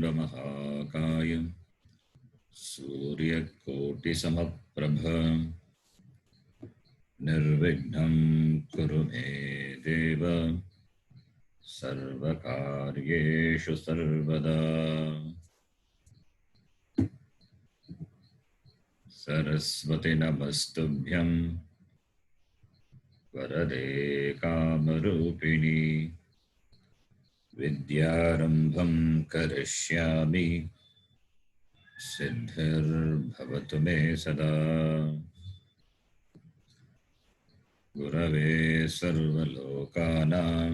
वक्रतुण्डमहाकाय सूर्यकोटिसमप्रभ निर्विघ्नं कुरु मे देव सर्वकार्येषु सर्वदा। सरस्वती नमस्तुभ्यं वरदे कामरूपिणी विद्यारम्भं करिष्यामि सिद्धिर्भवतु मे सदा। गुरवे सर्वलोकानां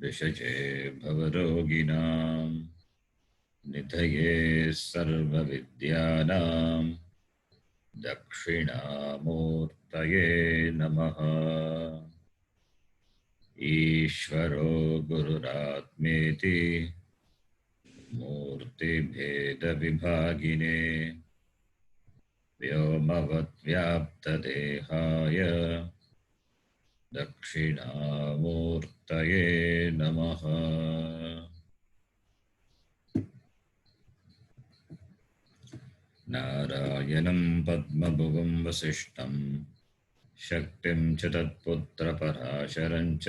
विषये भवरोगिणां निधये सर्वविद्यानां दक्षिणामूर्तये नमः। ईश्वरो गुरुरात्मेति मूर्तिभेदविभागिने व्योमवद्व्याप्तदेहाय दक्षिणामूर्तये नमः। नारायणं पद्मभुवं वसिष्ठं शक्तिं च तत्पुत्रपराशरं च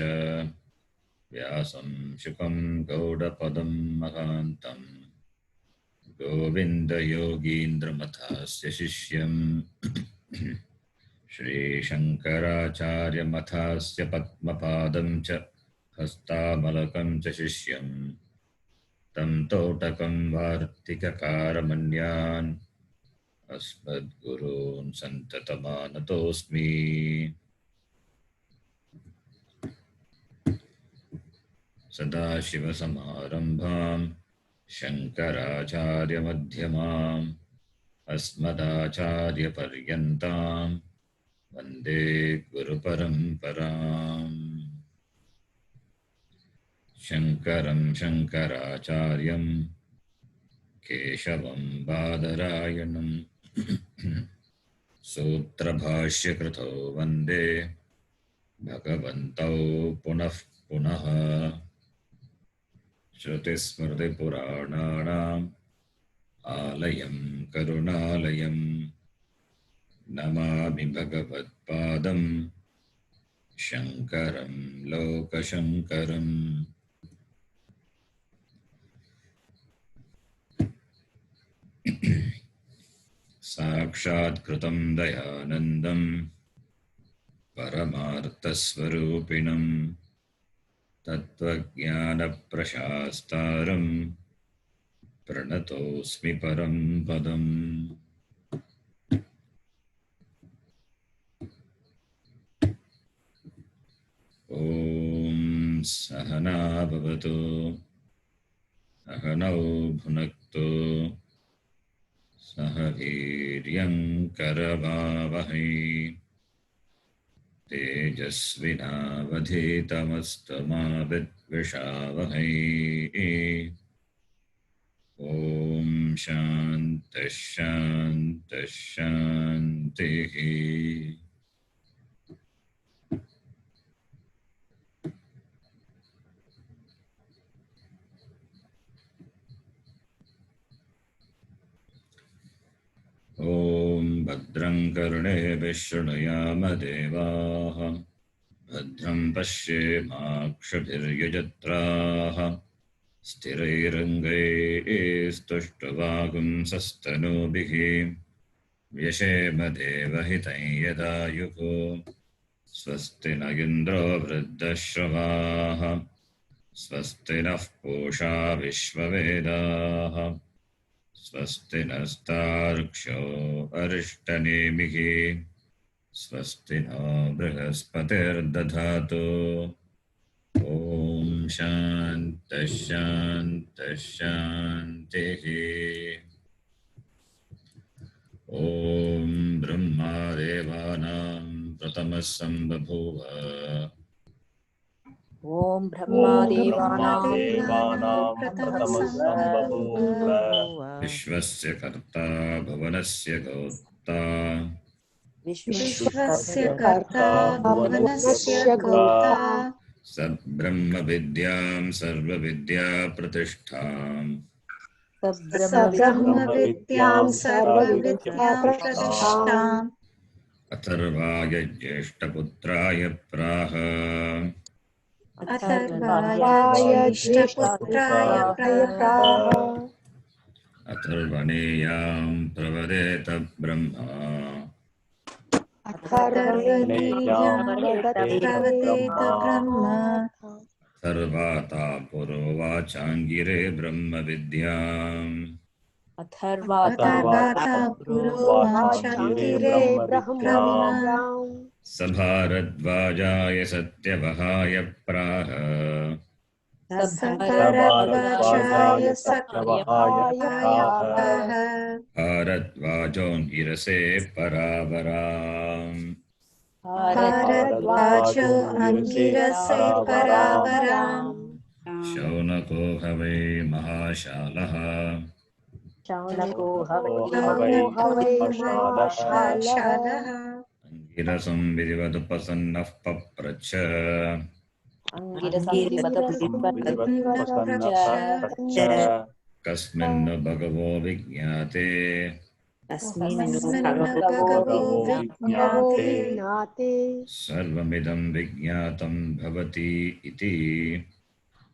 व्यासं शुकं गौडपदं महान्तं गोविन्दयोगीन्द्रमथास्य शिष्यं श्रीशङ्कराचार्यमथास्य पद्मपादं च हस्तामलकं च शिष्यं तं तोटकं वार्तिककारमन्यान् अस्मद्गुरून् सन्ततमानतोऽस्मि। सदाशिवसमारम्भां शङ्कराचार्यमध्यमाम् अस्मदाचार्यपर्यन्तां वन्दे गुरुपरम्पराम्। शङ्करं शङ्कराचार्यं केशवं बादरायणं सूत्रभाष्यकृतौ वन्दे भगवन्तौ पुनः पुनः। श्रुतिस्मृतिपुराणानाम् आलयं करुणालयं नमामि भगवत्पादं शङ्करं लोकशङ्करम्। साक्षात्कृतं दयानन्दं परमार्थस्वरूपिणं तत्त्वज्ञानप्रशास्तारं प्रणतोऽस्मि परं पदम्। ॐ सहना भवतु सहनौ भुनक्तु सह वीर्यं करवावहै तेजस्विनावधीतमस्तु मा विद्विषावहै। ॐ शान्तिः शान्तिः शान्तिः। ॐ भद्रं कर्णेभिः शृणुयाम देवाः भद्रं पश्येमाक्षभिर्यजत्राः स्थिरैरङ्गैस्तुष्टुवागुंसस्तनूभिः व्यशेम देवहितं यदायुः। स्वस्ति न इन्द्रो वृद्धश्रवाः स्वस्ति नः पूषा विश्ववेदाः स्वस्ति नस्तार्क्ष्यो अरिष्टनेमिः स्वस्ति नो बृहस्पतिर्दधातु। ॐ शान्तिः शान्तिः शान्तिः। ॐ ब्रह्मदेवानां प्रथमः सम्बभूव ओम ब्रह्मादेवानां प्रथमः सम्बभूव विश्वस्य कर्ता भुवनस्य गोप्ता विश्वस्य कर्ता भुवनस्य गोप्ता सब्रह्म विद्यां सर्वविद्या प्रतिष्ठां सब्रह्म ब्रह्मविद्यां सर्वविद्यां सर्वविद्याप्रतिष्ठाम् प्रतिष्ठाम् अथर्वाय ज्येष्ठपुत्राय प्राह अथर्वाय ज्येष्ठपुत्राय ज्येष्ठपुत्राय प्राह अथर्वणेयां प्रवदेत ब्रह्मा अथर्वणेयां प्रवदेत ब्रह्म सर्वाता पुरोवाचाङ्गिरे ब्रह्मविद्याम् अथर्वाता पुरोवाचाङ्गिरे ब्रह्म स भारद्वाजाय सत्यवहाय प्राह सभरद्वाजाय सत्यवहाय प्राह भारद्वाजोऽङ्गिरसे परावराम् भारद्वाजो अंगिरसे परावराम् शौनको हवै महाशालः शौनको वै महाशालः अंगिरसं विधिवदुपसन्नः पप्रच्छ कस्मिन् भगवो विज्ञाते तस्मिन् भगवो विज्ञाते सर्वमिदं विज्ञातं भवति इति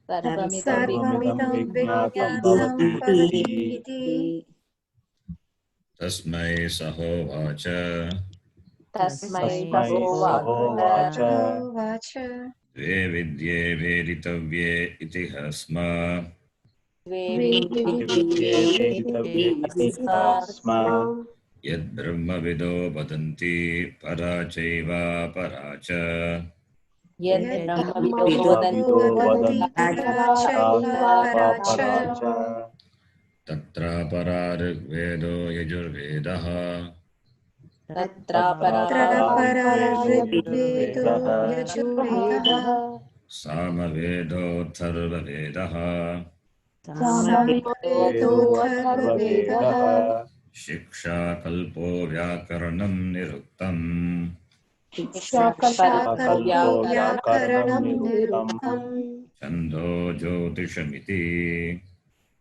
सर्वमिदं विज्ञातं भवति इति तस्मै सहोवाच तस्मै सहोवाच सहोवाच द्वे विद्ये वेदितव्ये इति हस्म विद्ये वेदितव्ये इति स्म यद्ब्रह्मविदो वदन्ति परा चैव परा च ब्रह्मविदो वदन्ति परा च तत्र परा ऋग्वेदो यजुर्वेदः ऋग्वेदो यजुर्वेदः सामवेदोऽथर्ववेदः सामवेदोऽथर्ववेदः शिक्षाकल्पो व्याकरणं निरुक्तम् शिक्षाकल्पो व्याकरणं निरुक्तम् छन्दो ज्योतिषमिति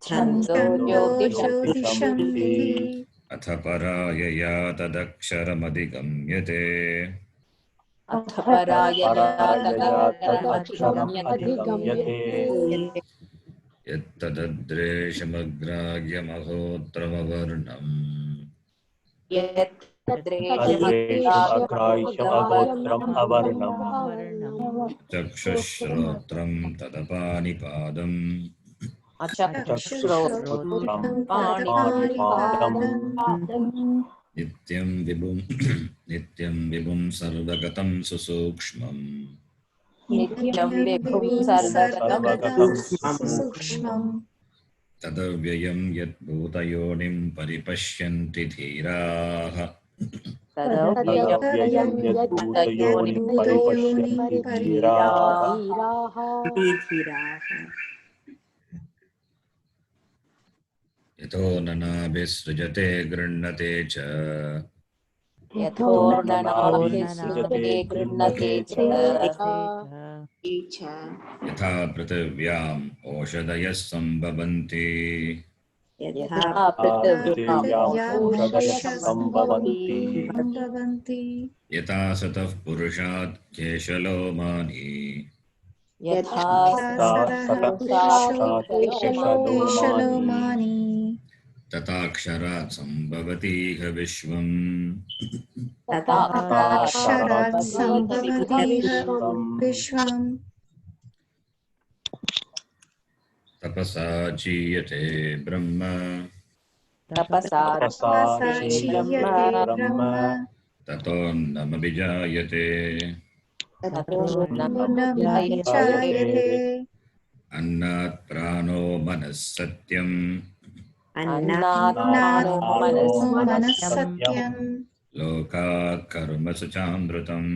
छन्दो ज्योतिषमिति अथ परायया तदक्षरमधिगम्यते अथ परायया तदक्षरमधिगम्यते यत्तदद्रेशमग्राह्यमहोत्रमवर्णम् अग्राह्यमगोत्रम् अवर्णम् चक्षुश्रोत्रं तदपानिपादम् चक्षुश्रोत्रम् पाणिपादम् नित्यं विभुं सर्वगतं सुसूक्ष्मम् नित्यं विभुं सर्वगतं सूक्ष्मम् तदव्ययं यद्भूतयोनिं परिपश्यन्ति धीराः तदव्ययं यद्भूतयोनिं परिपश्यन्ति धीराः यतो ननाभिसृजते गृह्णते च यथोर्णनाभिसृजते गृह्णते च यथा पृथिव्याम् ओषधयः सम्भवन्ति यथा पृथिव्याम् सम्भवन्ति यथा सतः पुरुषात् केशलोमानि यथा केशलोमानि तथाक्षरात् सम्भवतीह विश्वम् तथाक्षरात् सम्भवतीह विश्वम् तपसा चीयते ब्रह्म तपसा चीयते ब्रह्म ततोऽन्नमभिजायते ततोऽन्नमभिजायते अन्नात् प्राणो मनः सत्यम् अन्नात् मनः सत्यम् लोकात् कर्मसु चामृतम्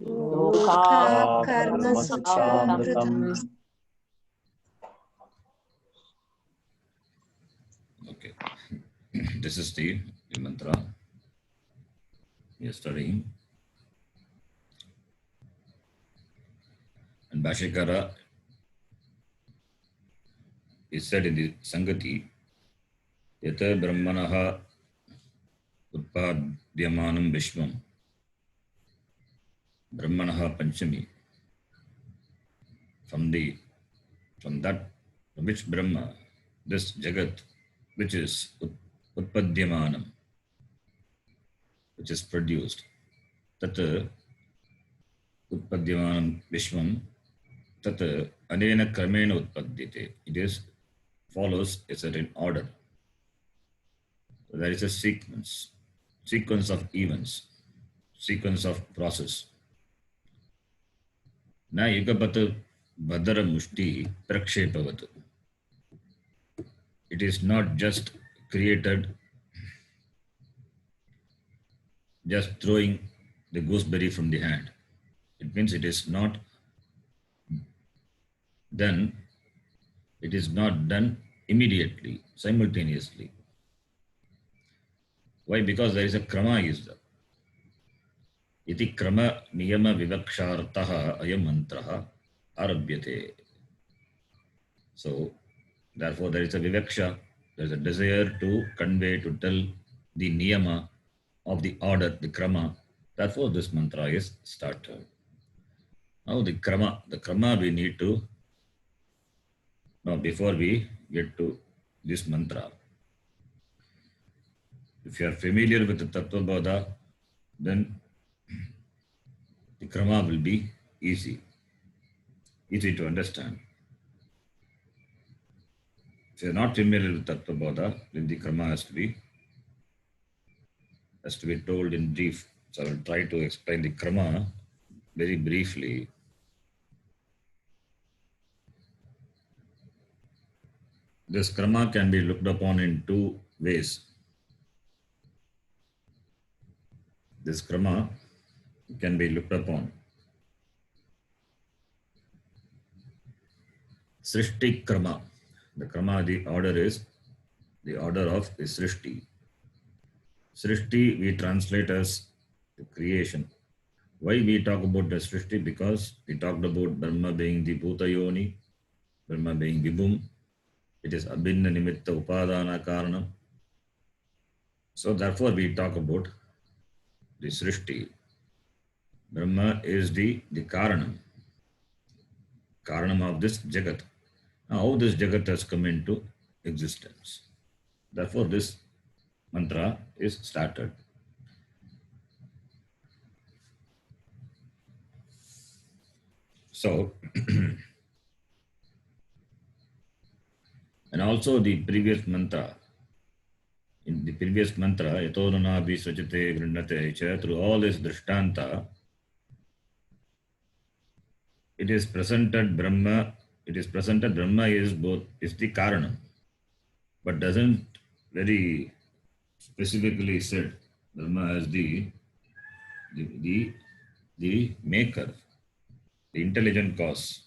लोकात् कर्मसु चामृतम् Okay. This is the mantra we are studying. And Bhashikara is said in the Sangati यत ब्रह्मणः उत्पाद्यमानं विश्वं ब्रह्मणः पंचमी from that from which Brahma this Jagat which is utpadyamanam which is produced tat utpadyamanam vishwam tat anena kramena utpadyate. It is follows a certain order. So there is a sequence of events, sequence of process. Na yugapat badara mushti prakshepavat. It is not just created, just throwing the gooseberry from the hand. It means it is not done immediately, simultaneously. Why? Because there is a krama is there. Iti krama niyama vivakshartaha ayam mantraha arabhyate. So, therefore, there is a vivaksha, there is a desire to convey, to tell the niyama of the order, the krama. Therefore, this mantra is started. Now, the krama we need to now, before we get to this mantra, if you are familiar with the Tattva Bodha, then the krama will be easy to understand. If you are not familiar with Tattva Bodha, then the krama has to be told in brief. So I will try to explain the krama very briefly. This krama can be looked upon in two ways. This krama can be looked upon. Srishti krama. The krama, the order is the order of the Srishti. Srishti we translate as the creation. Why we talk about the Srishti? Because we talked about Brahma being the Bhutayoni, Brahma being Vibhum. It is Abhinna Nimitta Upadana Karanam. So therefore we talk about the Srishti. Brahma is the Karanam of this Jagat. Now how this Jagat has come into existence. Therefore this mantra is started. So, and also the previous mantra, in the previous mantra, Yatodana Bisvachate Grindate cha, through all this Drishtanta, it is presented Brahma is the Karanam, but doesn't very specifically said Brahma as the maker, the intelligent cause,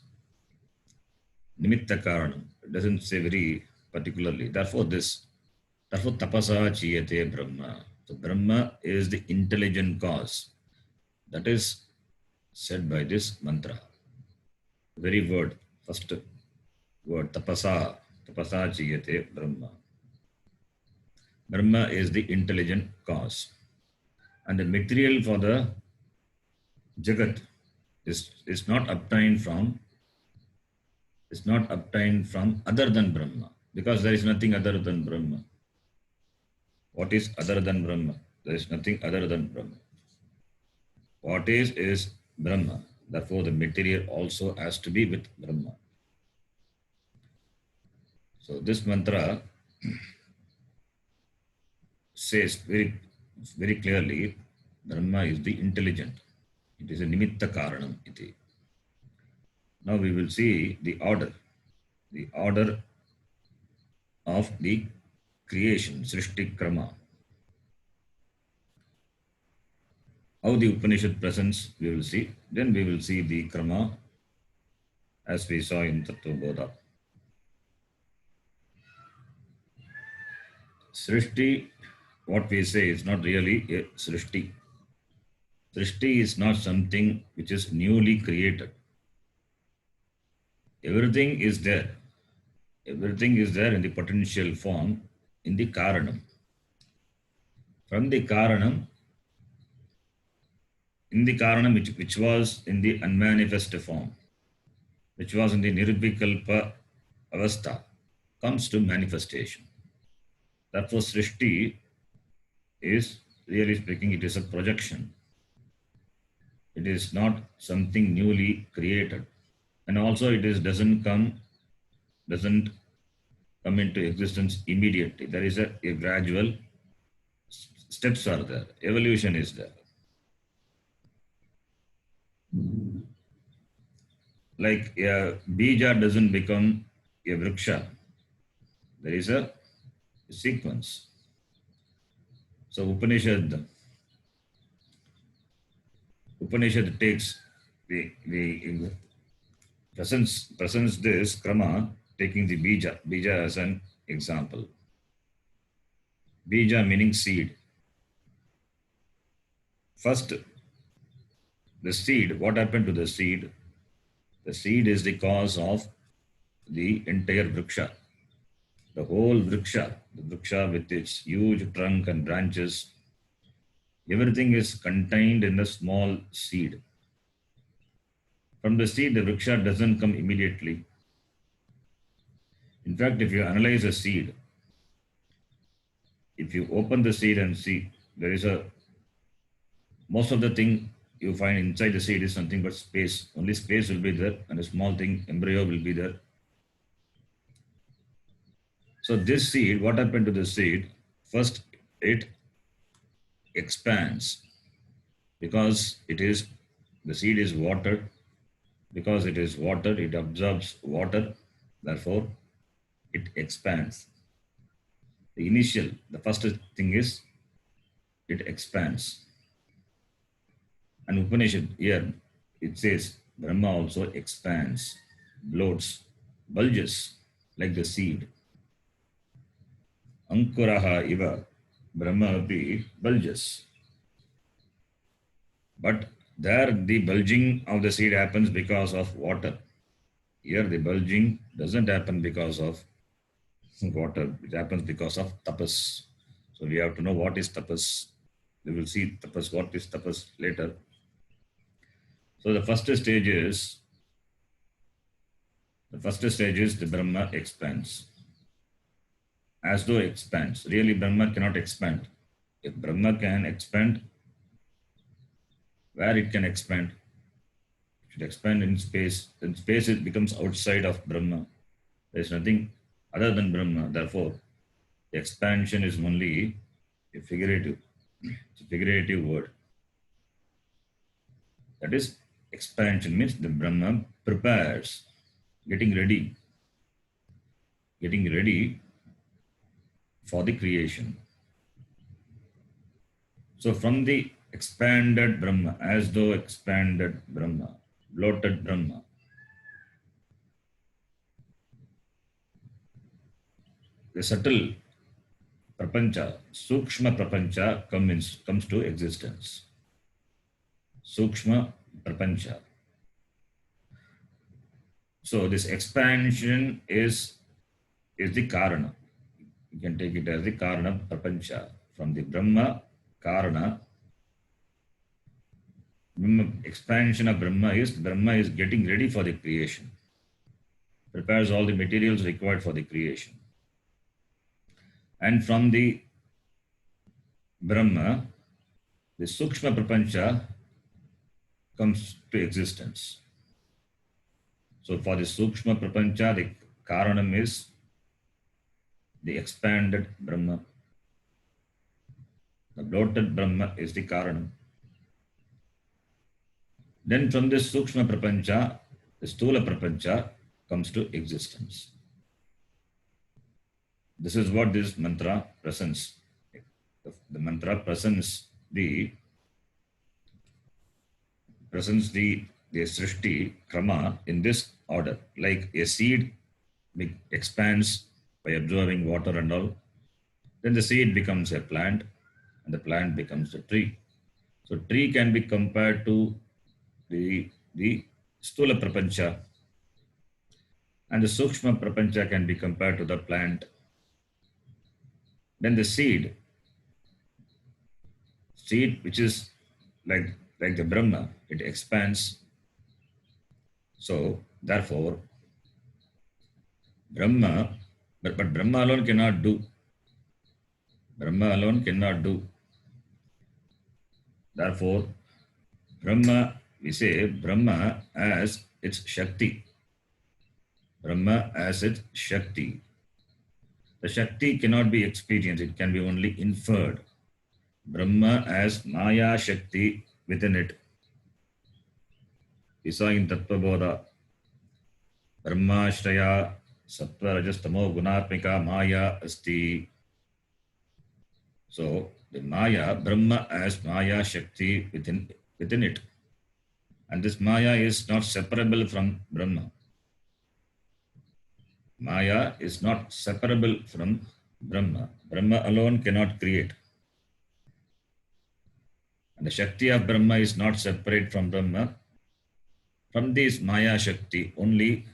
Nimitta Karanam. It doesn't say very particularly. Therefore tapasa chiyate Brahma. So Brahma is the intelligent cause. That is said by this mantra. Very word, first word, tapasa chiyate Brahma. Brahma is the intelligent cause. And the material for the Jagat is not obtained from other than Brahma, because there is nothing other than Brahma. What is other than Brahma? There is nothing other than Brahma. What is Brahma. Therefore, the material also has to be with Brahma. So this mantra says very, very clearly, Brahma is the intelligent. It is a nimitta karanam iti. Now we will see the order of the creation, Srishti Krama. How the Upanishad presents, we will see. Then we will see the Krama as we saw in Tattva Bodha. Srishti, what we say is not really a Srishti. Srishti is not something which is newly created. Everything is there. Everything is there in the potential form, in the Karanam. From the Karanam, in the Karanam which was in the unmanifest form, which was in the Nirvikalpa Avastha, comes to manifestation. Therefore, Srishti is, really speaking, it is a projection. It is not something newly created. And also it is doesn't come into existence immediately. There is a gradual steps are there. Evolution is there. Like a bija doesn't become a vriksha. There is a sequence. So Upanishad takes the presents this krama, taking the bija as an example. Bija meaning seed. First, the seed, what happened to the seed? The seed is the cause of the entire vriksha. The whole vriksha, the vriksha with its huge trunk and branches, everything is contained in a small seed. From the seed, the vriksha doesn't come immediately. In fact, if you analyze a seed, if you open the seed and see, there is most of the thing you find inside the seed is nothing but space. Only space will be there, and a small thing, embryo, will be there. So this seed, what happened to the seed? First, it expands because the seed is watered. Because it is water, it absorbs water. Therefore, it expands. The first thing is, it expands. And Upanishad here, it says, Brahma also expands, bloats, bulges like the seed. Ankuraha iva, Brahma api bulges. But there the bulging of the seed happens because of water. Here the bulging doesn't happen because of water. It happens because of tapas. So we have to know what is tapas. We will see tapas, what is tapas later. So the first stage is the Brahma expands. As though expands. Really Brahma cannot expand. If Brahma can expand, where it can expand? It should expand in space. In space it becomes outside of Brahma. There is nothing other than Brahma. Therefore, the expansion is only a figurative. It's a figurative word. That is, expansion means the Brahma prepares, getting ready for the creation. So from the expanded Brahma, as though expanded Brahma, bloated Brahma, the subtle prapancha, sukshma prapancha comes to existence. Sukshma prapancha. So this expansion is the karana. You can take it as the karana prapancha. From the Brahma karana, expansion of Brahma is getting ready for the creation. Prepares all the materials required for the creation. And from the Brahma, the Sukshma Prapancha comes to existence. So for the Sukshma Prapancha, the Karanam is the expanded Brahma. The bloated Brahma is the Karanam. Then from this Sukshma Prapancha, the Stula Prapancha comes to existence. This is what this mantra presents. The mantra presents the Srishti Krama in this order. Like a seed expands by absorbing water and all. Then the seed becomes a plant and the plant becomes a tree. So tree can be compared to the Stula Prapancha, and the Sukshma Prapancha can be compared to the plant. then the seed which is like the Brahma, it expands. So therefore, Brahma, but Brahma alone cannot do. Brahma alone cannot do. Therefore, Brahma, we say Brahma as its Shakti. Brahma as its Shakti. The Shakti cannot be experienced, it can be only inferred. Brahma as Maya Shakti within it. We saw in Tattva Bodha, Brahmashraya Sattva Rajastamo Gunatmika Maya Asti. So the Maya, Brahma as Maya Shakti within it. And this Maya is not separable from Brahma. Maya is not separable from Brahma. Brahma alone cannot create. And the Shakti of Brahma is not separate from Brahma. From this Maya Shakti, only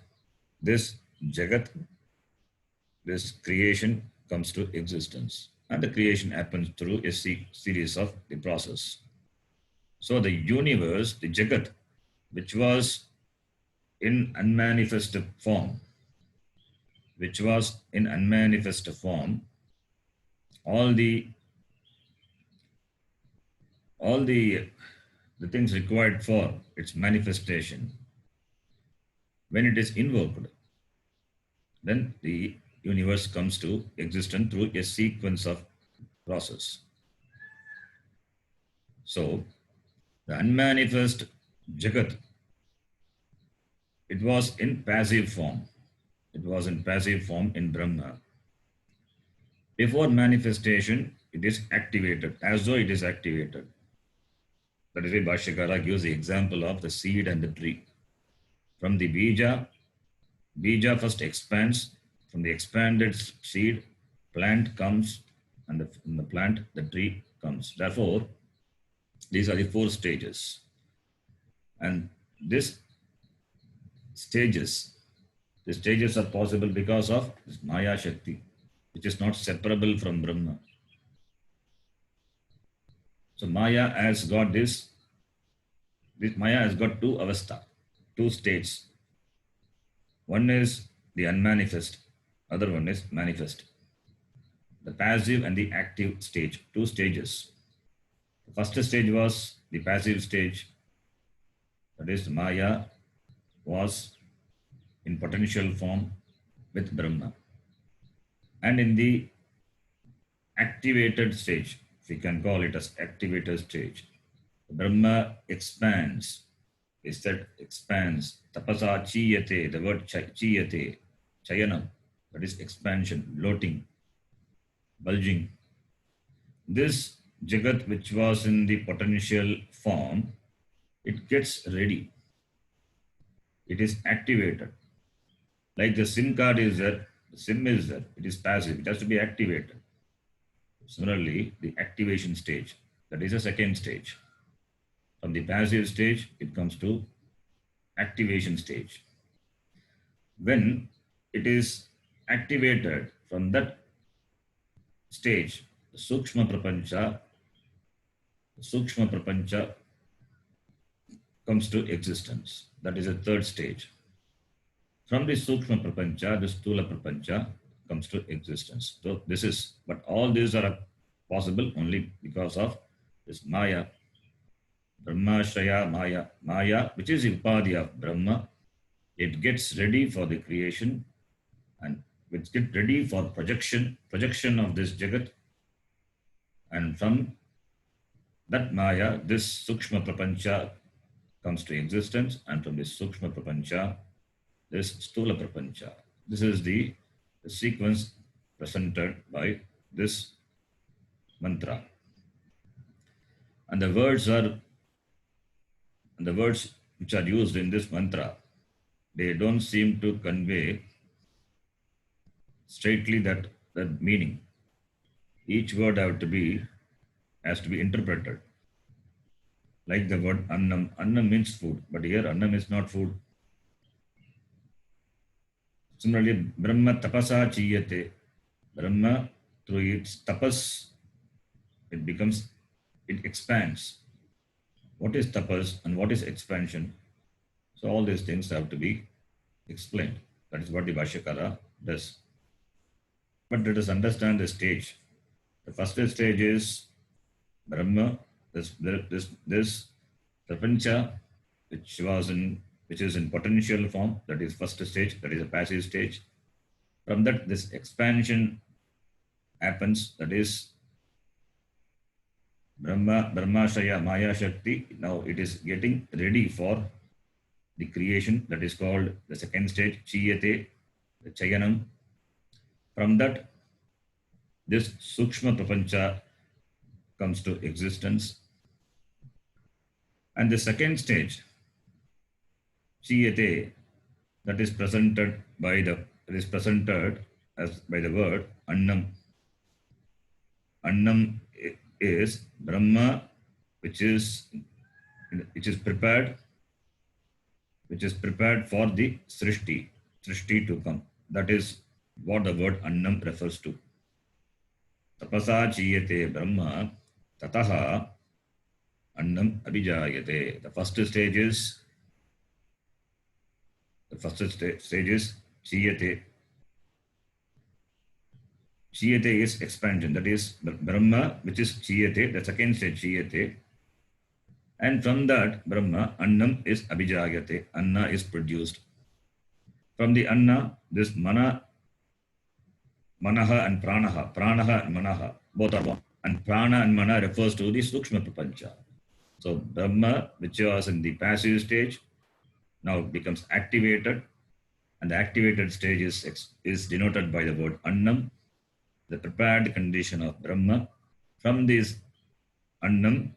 this Jagat, this creation comes to existence. And the creation happens through a series of the process. So the universe, the Jagat, which was in unmanifest form, all the things required for its manifestation, when it is invoked, then the universe comes to existence through a sequence of process. So the unmanifest Jagat, it was in passive form. It was in passive form in Brahma. Before manifestation, it is activated, as though it is activated. That is why Bhashyakara gives the example of the seed and the tree. From the bija first expands. From the expanded seed, plant comes, and from the plant, the tree comes. Therefore, these are the 4 stages. And the stages are possible because of this Maya Shakti, which is not separable from Brahma. So Maya has got this Maya has got 2 avastha, 2 states. One is the unmanifest, other one is manifest. The passive and the active stage, 2 stages. The first stage was the passive stage. That is, Maya was in potential form with Brahma. And in the activated stage, if we can call it as activated stage, Brahma expands. He said expands. Tapasa chiyate, the word chiyate, chayanam, that is expansion, bloating, bulging. This Jagat, which was in the potential form, it gets ready. It is activated. Like the SIM card is there, the SIM is there, it is passive, it has to be activated. Similarly, the activation stage, that is a second stage. From the passive stage, it comes to activation stage. When it is activated, from that stage, the Sukshma Prapancha comes to existence. That is a third stage. From the Sukshma Prapancha, the Stula Prapancha comes to existence. So this is, but all these are possible only because of this Maya, Brahmashraya Maya. Maya, which is the Upadhi of Brahma, it gets ready for the creation and it gets ready for projection of this Jagat. And from that Maya, this Sukshma Prapancha comes to existence, and from this Sukshma Prapancha, this Stula Prapancha. This is the sequence presented by this mantra. And the words which are used in this mantra, they don't seem to convey straightly that meaning. Each word has to be interpreted. Like the word annam. Annam means food, but here annam is not food. Similarly, Brahma tapasa chiyate. Brahma through its tapas, it becomes, it expands. What is tapas and what is expansion? So all these things have to be explained. That is what the Bhashyakara does. But let us understand the stage. The first stage is Brahma, this Prapancha, which is in potential form. That is first stage. That is a passive stage. From that, this expansion happens. That is Brahmashaya Maya Shakti. Now it is getting ready for the creation. That is called the second stage, Chiyate, the Chayanam. From that, this Sukshma Prapancha comes to existence. And the second stage, Chiyate, that is presented as by the word Annam. Annam is Brahma, which is prepared for the Srishti to come. That is what the word Annam refers to. Tapasa Chiyate Brahma, Tataha Annam Abhijayate. The first stage is Chiyate. Chiyate is expansion. That is Brahma, which is Chiyate, the second stage Chiyate. And from that Brahma, Annam is Abhijayate. Anna is produced. From the Anna, this Manaha and Pranaha. Pranaha and Manaha, both are one. And Prana and Mana refers to the Sukshma Prapancha. So Brahma, which was in the passive stage, now becomes activated. And the activated stage is denoted by the word Annam, the prepared condition of Brahma. From this Annam,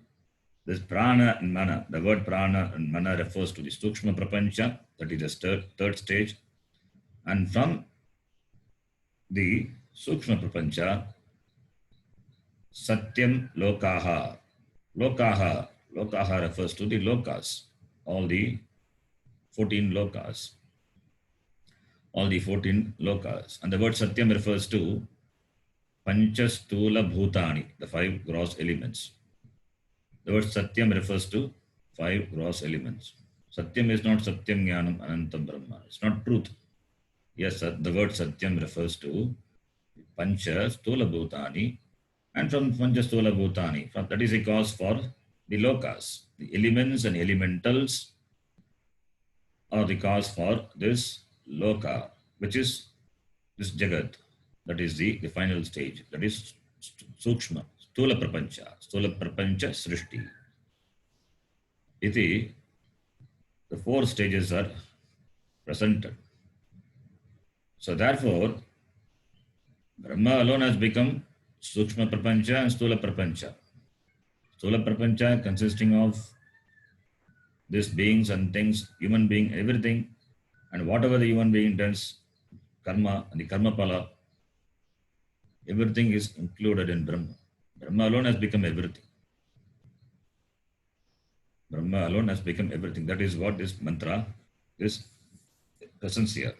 this Prana and Mana, the word Prana and Mana refers to the Sukshma Prapancha, that is the third stage. And from the Sukshma Prapancha, Satyam Lokaha. Lokaha refers to the lokas, all the 14 lokas. And the word Satyam refers to Panchastula Bhutani, the 5 gross elements. The word Satyam refers to 5 gross elements. Satyam is not Satyam Jnanam Anantam Brahma. It's not truth. Yes, the word Satyam refers to Panchastula Bhutani, and from Panchastula Bhutani, that is a cause for the lokas. The elements and elementals are the cause for this loka, which is this Jagat. That is the final stage. That is Sukshma, Stula Prapancha Srishti. Iti, the 4 stages are presented. So therefore, Brahma alone has become Sukshma Prapancha and Stula Prapancha. Stula Prapancha consisting of these beings and things, human being, everything, and whatever the human being does, karma and the karma pala, everything is included in Brahma. Brahma alone has become everything. Brahma alone has become everything. That is what this mantra is presents here.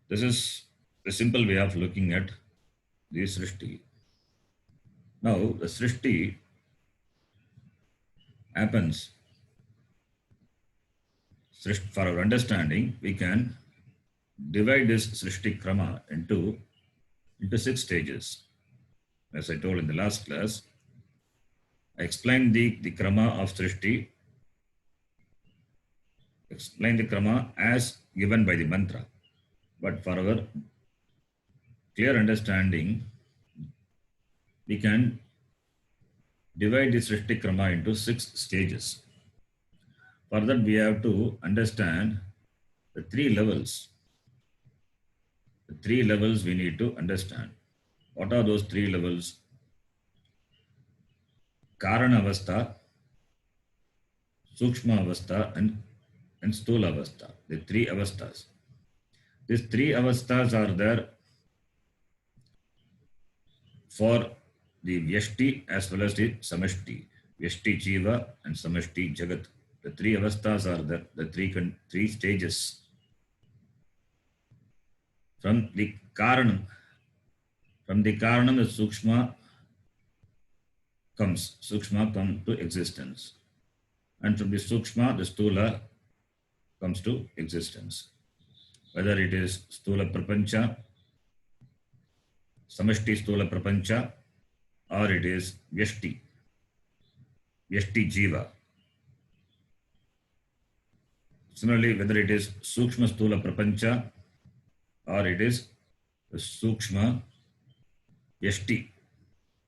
This is a simple way of looking at the Srishti. Now, the Srishti happens. For our understanding, we can divide this Srishti Krama into 6 stages. As I told in the last class, I explained the Krama of Srishti, explained the Krama as given by the mantra. But for our clear understanding, we can divide the Srishti Krama into 6 stages. For that, we have to understand the 3 levels. The 3 levels we need to understand. What are those 3 levels? Karana Avastha, Sukshma Avastha, and Stula Avastha. The 3 avasthas. These 3 avasthas are there for the Vyashti as well as the Samashti. Vyashti Jiva and Samashti Jagat. The 3 avasthas are there, the 3 stages. From the Karanam, From the Karanam, the Sukshma comes to existence. And from the Sukshma, the Stula comes to existence. Whether it is Stula Prapancha, Samashti Stula Prapancha, or it is Vyashti Jiva. Similarly, whether it is Sukshma Stula Prapancha or it is Sukshma Vyashti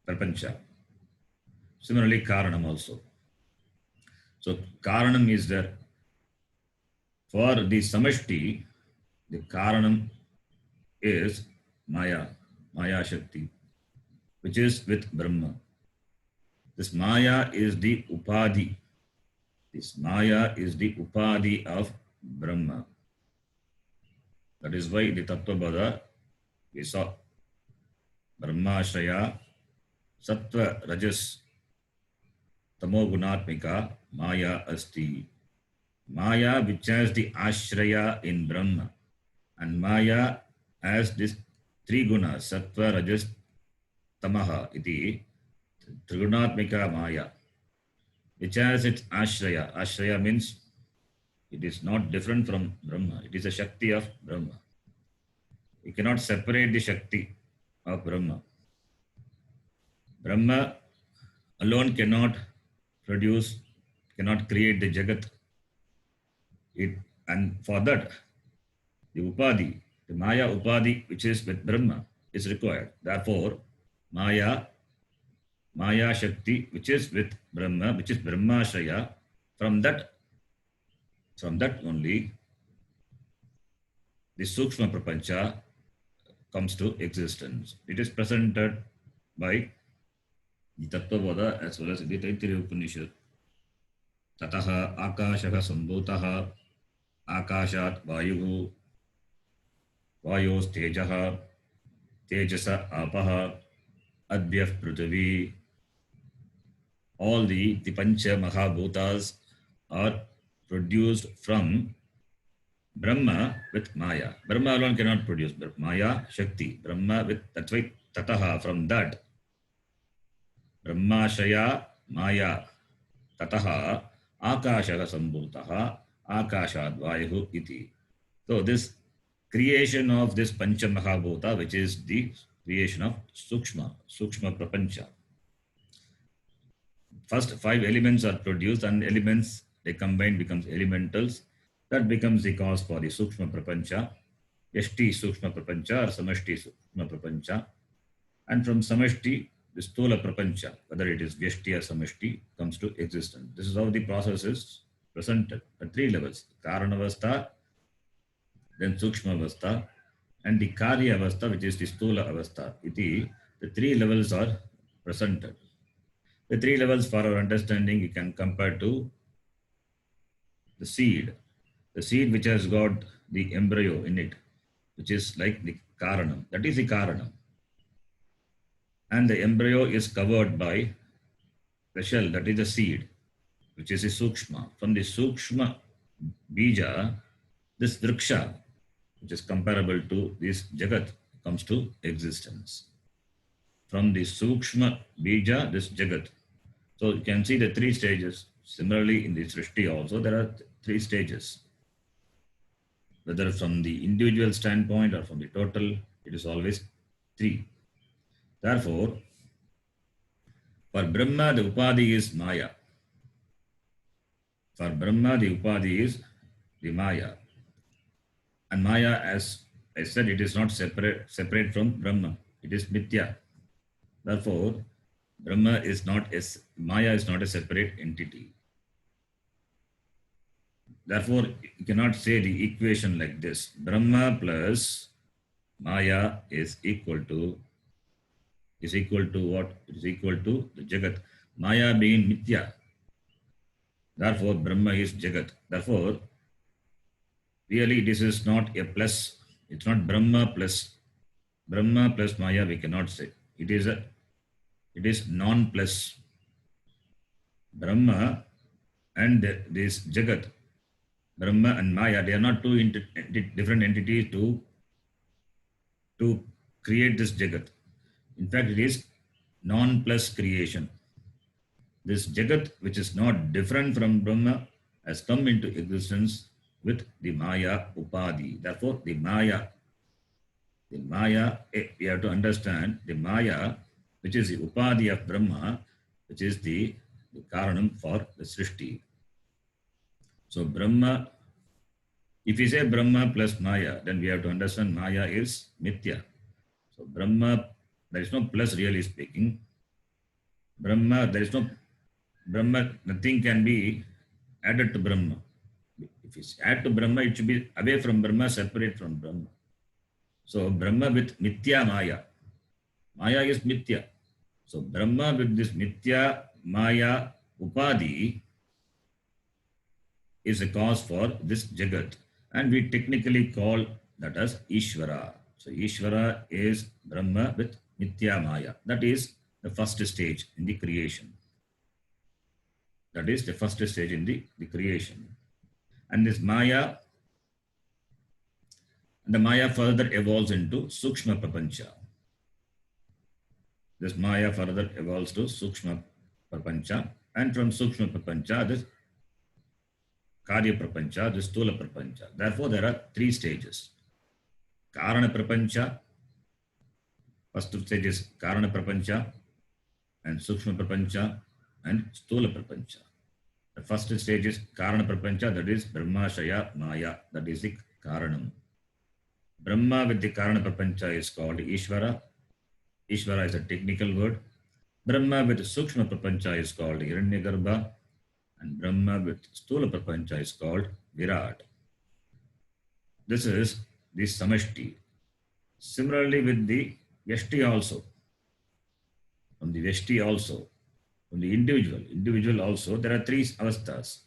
Prapancha. Similarly, Karanam also. So, Karanam is there. For the Samashti, the Karanam is Maya Shakti, which is with Brahma. This Maya is the Upadhi. This Maya is the Upadhi of Brahma. That is why the Tattvabodha we saw Brahmashraya Sattva Rajas Tamo Gunatmika Maya Asti. Maya which has the Ashraya in Brahma, and Maya has this three gunas Sattva Rajas Tamaha iti Trigunatmika Maya, which has its Ashraya. Ashraya means it is not different from Brahma. It is a Shakti of Brahma. You cannot separate the Shakti of Brahma. Brahma alone cannot produce, cannot create the Jagat. And for that, the Upadhi, the Maya Upadhi, which is with Brahma, is required. Therefore, Maya Shakti, which is with Brahma, which is Brahmashraya, from that only the Sukshma Prapancha comes to existence. It is presented by the Tattvabodha as well as the Taittiriya Upanishad. Tataha Akashaha Sambhutaha Akashat Vayuhu Vayos Tejaha Tejasa Apaha Adhyaf Prithvi. All the Pancha Mahabhutas are produced from Brahma with Maya. Brahma alone cannot produce Maya Shakti. Brahma with, that's why Tataha, from that. Brahmashaya Maya Tataha Akashaha Sambhutaha Akashad Vayuhu iti. So this creation of this Pancha Mahabhuta, which is the creation of Sukshma Prapancha. First 5 elements are produced, and elements they combine becomes elementals. That becomes the cause for the Sukshma Prapancha, Yashti Sukshma Prapancha or Samashti Sukshma Prapancha. And from Samashti, the Stula Prapancha, whether it is Vyashti or Samashti, comes to existence. This is how the process is presented at 3 levels: Karanavastha, then Sukshma Avastha, and the Karya Avastha, which is the Stula Avastha. The 3 levels are presented. The 3 levels, for our understanding, you can compare to the seed. The seed which has got the embryo in it, which is like the Karanam. That is the Karanam. And the embryo is covered by the shell, that is the seed, which is the Sukshma. From the Sukshma Bija, this Vriksha, which is comparable to this Jagat, comes to existence. From the Sukshma Bija, this Jagat. So you can see the 3 stages. Similarly, in the Srishti also, there are 3 stages. Whether from the individual standpoint or from the total, it is always 3. Therefore, for Brahma, the Upadhi is Maya. For Brahma, the Upadhi is the Maya. And Maya, as I said, it is not separate from Brahma. It is Mithya. Therefore, Maya is not a separate entity. Therefore, you cannot say the equation like this. Brahma plus Maya is equal to what? It is equal to the Jagat. Maya being Mithya. Therefore, Brahma is Jagat. Therefore, really this is not a plus. It's not Brahma plus Maya, we cannot say. It is non-plus. Brahma and this Jagat, Brahma and Maya, they are not 2 different entities to create this Jagat. In fact, it is non-plus creation. This Jagat, which is not different from Brahma, has come into existence with the Maya Upadhi. Therefore, the Maya, we have to understand the Maya, which is the Upadhi of Brahma, which is the Karanam for the Srishti. So, Brahma, if we say Brahma plus Maya, then we have to understand Maya is Mithya. So, Brahma, there is no plus really speaking. Brahma, there is no Brahma, nothing can be added to Brahma. If it's add to Brahma, it should be away from Brahma, separate from Brahma. So Brahma with Mithya Maya. Maya is Mithya. So Brahma with this Mithya Maya Upadhi is a cause for this Jagat. And we technically call that as Ishvara. So Ishvara is Brahma with Mithya Maya. That is the first stage in the creation. That is the first stage in the creation. And this Maya, the Maya further evolves into Sukshma Prapancha. This Maya further evolves to Sukshma Prapancha. And from Sukshma Prapancha, this Karya Prapancha, this Stula Prapancha. Therefore, there are three stages. Karana Prapancha, first stage is Karana Prapancha, and Sukshma Prapancha, and Stula Prapancha. The first stage is Karana Prapancha, that is Brahmashaya Maya, that is the Karanam. Brahma with the Karana Prapancha is called Ishvara. Ishvara is a technical word. Brahma with Sukshma Prapancha is called Hiranyagarbha. And Brahma with Stula Prapancha is called Virat. This is the Samashti. Similarly with the Vyashti also. From the Vyashti also. From the individual also, there are three avasthas.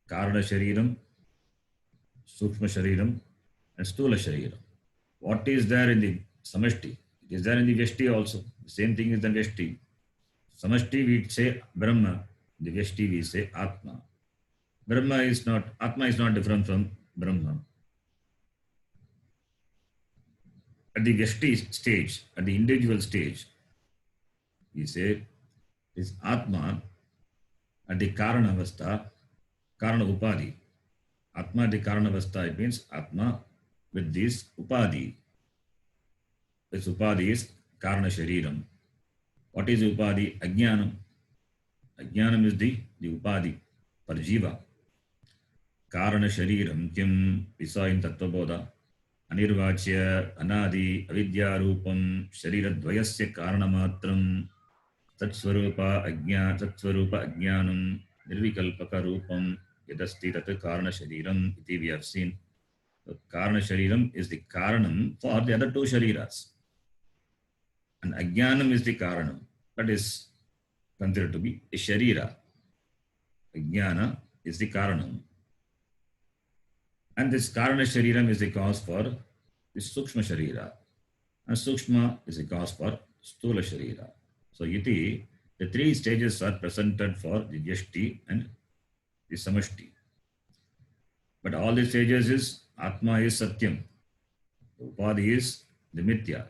Karana Shariram, Sukshma Shariram, and Stula Shariram. What is there in the Samashti? It is there in the Vyashti also. The same thing is the Vyashti. Samashti we say Brahma, the Vyashti we say Atma. Atma is not different from Brahma. At the Vyashti stage, at the individual stage, we say is Atma at the Karana Avastha, Karana Upadhi. Atma at the Karana Avastha, it means Atma with this Upadhi. This Upadhi is Karana Shariram. What is Upadhi? Ajnanam. Ajnanam is the Upadhi for Jiva. Karana Shariram Kim we in Tattvabodha. Anirvachya Anadi Avidya Rupam Sharira Dvayasya Karana Matram Tatsvarupa Ajnanam Nirvikalpaka Rupam Yadasti Tat Karana Shariram iti we have seen. The Karana Shariram is the Karanam for the other two Shariras. And Ajnanam is the Karanam. That is considered to be a Sharira. Ajnana is the Karanam. And this Karana Shariram is the cause for this Sukshma Sharira. And Sukshma is the cause for Stula Sharira. So, iti, the three stages are presented for the Vyashti and the Samashti. But all the stages is Atma is Satyam. The Upadhi is the Mithya.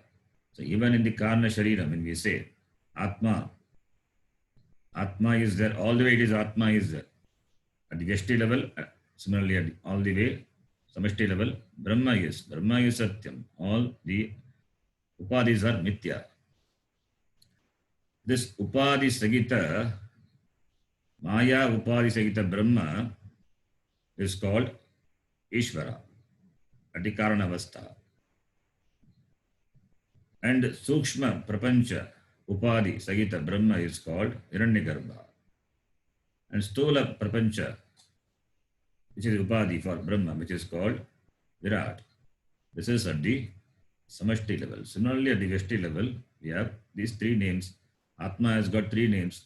So, even in the Karana Sharira, when we say Atma is there, all the way it is Atma is there. At the Vyashti level, similarly all the way, Samashti level, Brahma is Satyam. All the Upadhis are Mithya. This Upadhi Sagita, Maya Upadhi Sagita Brahma is called Ishvara, at the Karana Avastha. And Sukshma Prapancha Upadhi Sagita Brahma is called Hiranyagarbha. And Stula Prapancha, which is Upadhi for Brahma, which is called Virat. This is at the Samashti level. Similarly, at the Vyashti level, we have these three names. Atma has got three names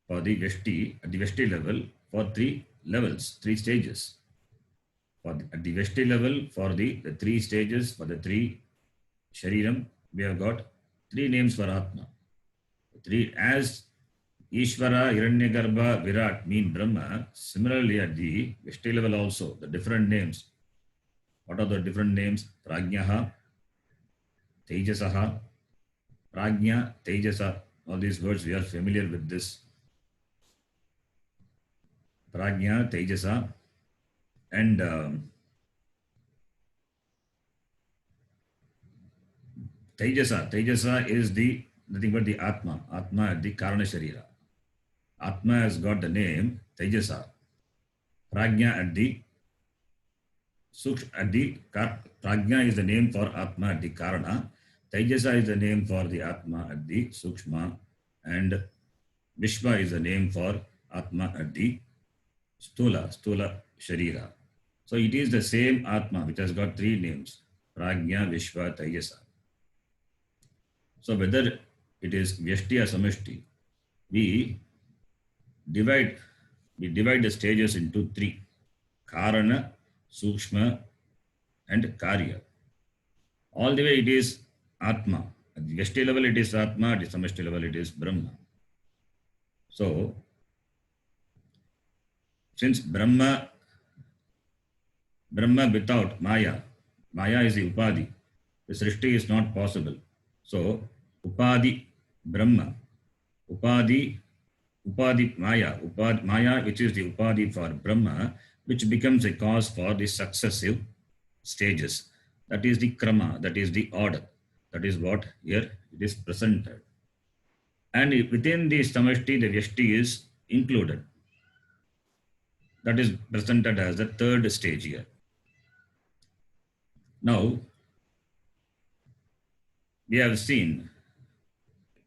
for the Vyashti, at the Vyashti level, for three levels, three stages. At the Vyashti level, for the three stages, for the three Shariram, we have got three names for Atma. Three, as Ishvara, Hiranyagarbha, Virat mean Brahma, similarly at the Vyashti level also, the different names. What are the different names? Prajnaha, Tejasaha, Prajna, Tejasa, all these words we are familiar with this. Prajna, Tejasa, and Tejasa is the nothing but the Atma. Atma, the Karana Sharira. Atma has got the name Tejasa. Prajna at the Prajna is the name for Atma at the Karana. Tejasa is the name for the Atma at the Sukshma, and Vishwa is the name for Atma at the Stula Sharira. So it is the same Atma which has got three names: Prajna, Vishwa, Tejasa. So whether it is Vyashti or Samashti, we divide the stages into three: Karana, Sukshma, and Karya. All the way it is Atma. At the Vyashti level it is Atma, at the Samashti level it is Brahma. So, since Brahma without Maya is the Upadhi, the Srishti is not possible. So, Upadhi Brahma, Upadhi Maya, Maya which is the Upadhi for Brahma, which becomes a cause for the successive stages. That is the Krama, that is the order. That is what here it is presented. And within the Samashti, the Vyashti is included. That is presented as the third stage here. Now, we have seen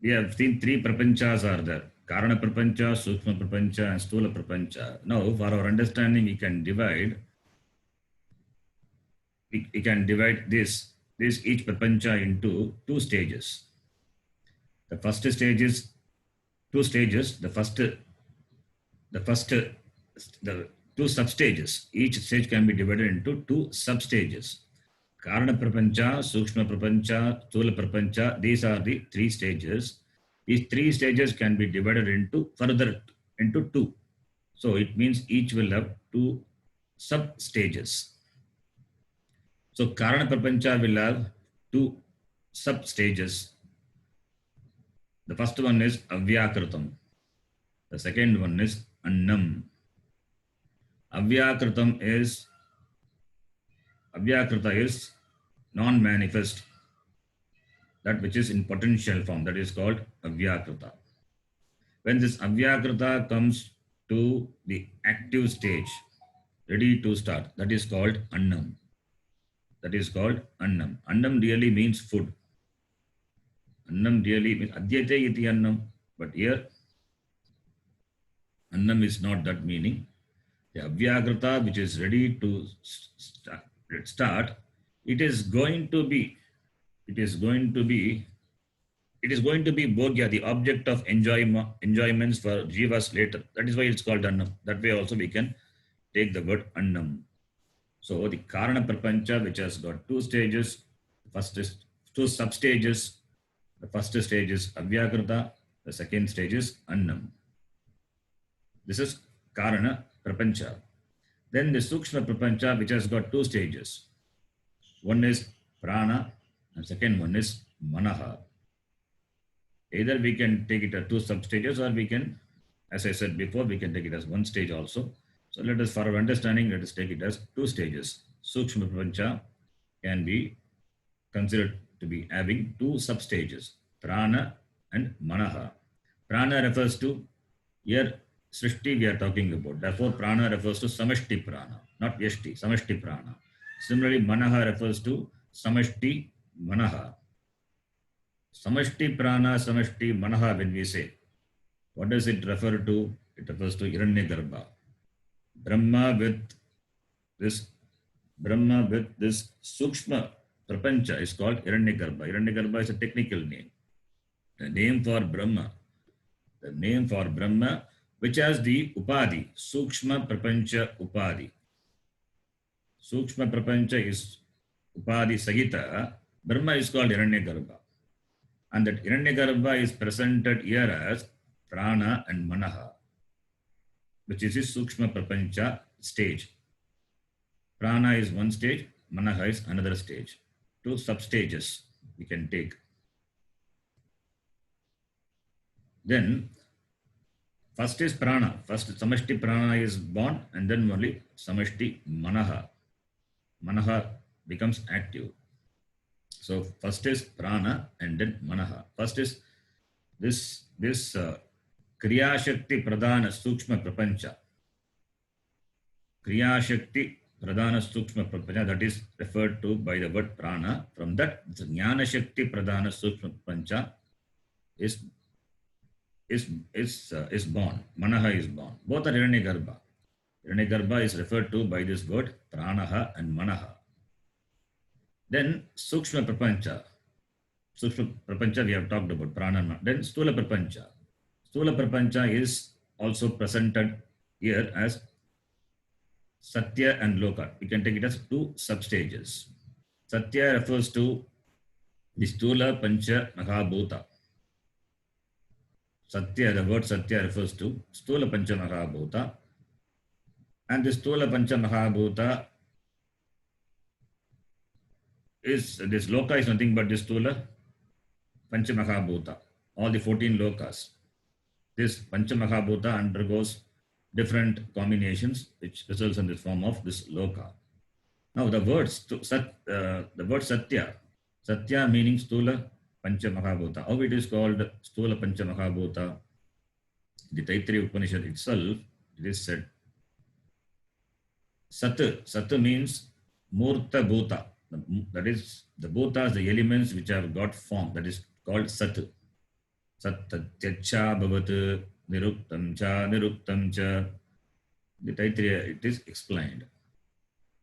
three prapanchas are there: Karana prapancha, Sukshma prapancha, and Stula prapancha. Now, for our understanding, we can divide this each prapancha into two stages. The first stage is two stages. The two substages. Each stage can be divided into two substages. Karana prapancha, Sukshma prapancha, Stula prapancha. These are the three stages. These three stages can be divided into two. So it means each will have two sub-stages. So Karana prapancha will have two sub-stages. The first one is Avyakritam. The second one is Annam. Avyakrita is non-manifest, that which is in potential form, that is called Avyakrita. When this Avyakrita comes to the active stage, ready to start, that is called Annam. Annam really means food. Annam really means Adyate iti Annam, but here Annam is not that meaning. The Avyakrita which is ready to start, it is going to be Bhogya, the object of enjoyments for Jivas later. That is why it's called Annam. That way also we can take the word Annam. So the Karana prapancha, which has got two stages, first is two sub-stages. The first stage is Avyakrita, the second stage is Annam. This is Karana prapancha. Then the Sukshma prapancha, which has got two stages. One is Prana and second one is Manaha. Either we can take it as two sub-stages, or we can, as I said before, we can take it as one stage also. So let us, for our understanding, let us take it as two stages. Sukshma prapancha can be considered to be having two sub-stages, Prana and Manaha. Prana refers to, here Srishti we are talking about. Therefore, Prana refers to Samashti Prana, not Vyashti, Samashti Prana. Similarly, Manaha refers to Samashti Manaha. Samashti Prana, Samashti Manaha, when we say, what does it refer to? It refers to Hiranyagarbha. Brahma with this Sukshma prapancha is called Hiranyagarbha. Hiranyagarbha is a technical name. The name for Brahma, which has the Upadhi, Sukshma prapancha Upadhi. Sukshma prapancha is Upadhi Sagita. Brahma is called Hiranyagarbha. And that Hiranyagarbha is presented here as Prana and Manaha, which is his Sukshma prapancha stage. Prana is one stage, Manaha is another stage. Two sub-stages we can take. Then first is prana. First samashti prana is born, and then only samashti manaha. Manaha becomes active. So first is prana and then manaha. First is this kriya shakti pradhana sukshma prapancha. Kriya shakti pradhana sukshma prapancha, that is referred to by the word prana. From that, jnana shakti pradhana sukshma prapancha is born. Manaha is born. Both are Hiranyagarbha. Hiranyagarbha is referred to by this word pranaha and manaha. Then sukshma prapancha. Sukshma prapancha we have talked about, prana and manaha. Then stula prapancha. Stula prapancha is also presented here as satya and loka. We can take it as two substages. Satya refers to the stula pancha mahabhuta. Satya, the word Satya refers to Stula Pancha Mahabhuta, and the Stula Pancha Mahabhuta is, this loka is nothing but the Stula Pancha Mahabhuta, all the 14 lokas. This Pancha Mahabhuta undergoes different combinations which results in the form of this loka. Now the word Satya, Satya meaning Stula Pancha Mahabhuta. How it is called Stula Pancha Mahabhuta? The Taittiriya Upanishad itself, it is said Sat. Sat means Murta Bhuta. That is, the Bhutas, the elements which have got form, that is called Sat. Sat Tyacha Bhavat Niruktam Cha Niruktam Cha. The Taittiriya, it is explained.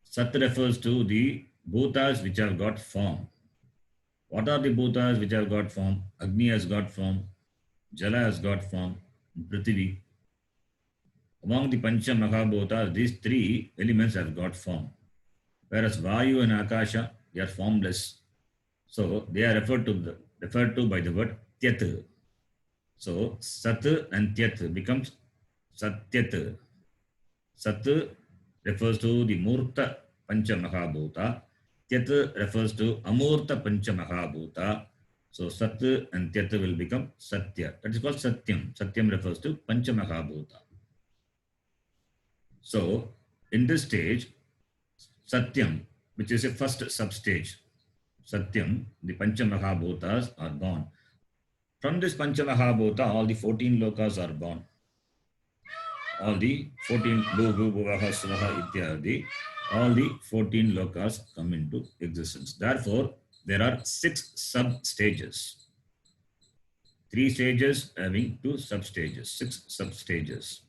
Sat refers to the Bhutas which have got form. What are the bhutas which have got form? Agni has got form, Jala has got form, Prithvi. Among the Pancha Mahabhutas, these three elements have got form. Whereas Vayu and Akasha, they are formless. So they are referred to by the word Tyat. So Sat and Tyat becomes Satyat. Sat refers to the Murta Pancha Mahabhuta. Tyat refers to Amurta Pancha Mahabhuta. So Sat and Tyat will become Satya. That is called Satyam. Satyam refers to Pancha Mahabhuta. So in this stage, Satyam, which is a first substage, Satyam, the Pancha Mahabhutas are born. From this Pancha Mahabhuta, all the 14 lokas are born. All the 14 Bhuvu, Bhuvaha, Svaha, Ityadi, all the 14 lokas come into existence. Therefore, there are 6 sub-stages. 3 stages having 2 sub-stages, 6 sub-stages.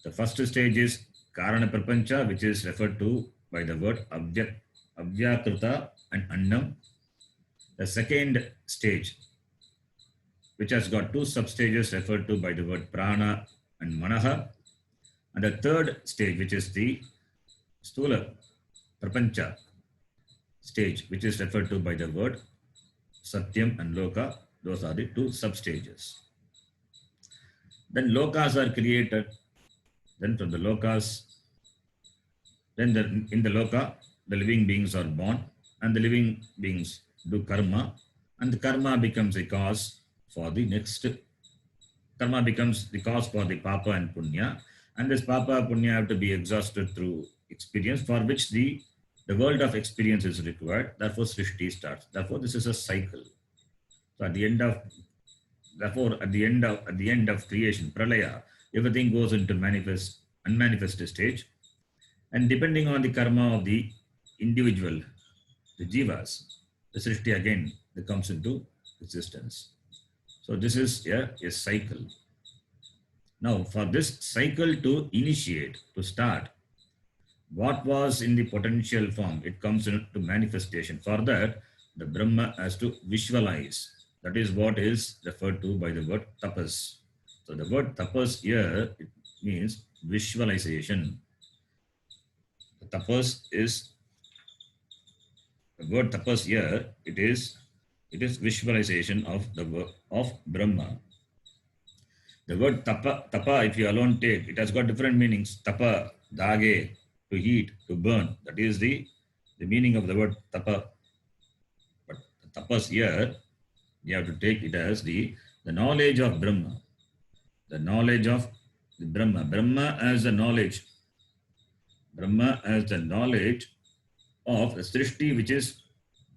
The first stage is Karana Prapancha, which is referred to by the word Abhyakrita and Annam. The second stage, which has got 2 sub-stages referred to by the word Prana and Manaha. And the third stage, which is the Stula Prapancha stage, which is referred to by the word Satyam and Loka. Those are the 2 sub-stages. Then lokas are created. Then from the lokas, in the loka, the living beings are born, and the living beings do karma, and the karma becomes a cause for the next. Karma becomes the cause for the papa and punya, and this papa punya have to be exhausted through experience, for which the world of experience is required. Therefore, Srishti starts. Therefore, this is a cycle. So at the end of creation, pralaya, everything goes into unmanifest stage, and depending on the karma of the individual, the jivas, the Srishti again comes into existence. So this is a cycle. Now, for this cycle to initiate, to start, what was in the potential form, it comes into manifestation. For that, the Brahma has to visualize. That is what is referred to by the word tapas. So the word tapas here, it means visualization. The word tapas here, it is visualization of Brahma. The word tapa, if you alone take, it has got different meanings. Tapa, dage, to heat, to burn. That is the meaning of the word tapa. But the tapas here, you have to take it as the The knowledge of Brahma. The knowledge of the Brahma. Brahma as the knowledge. Brahma as the knowledge of the Srishti which is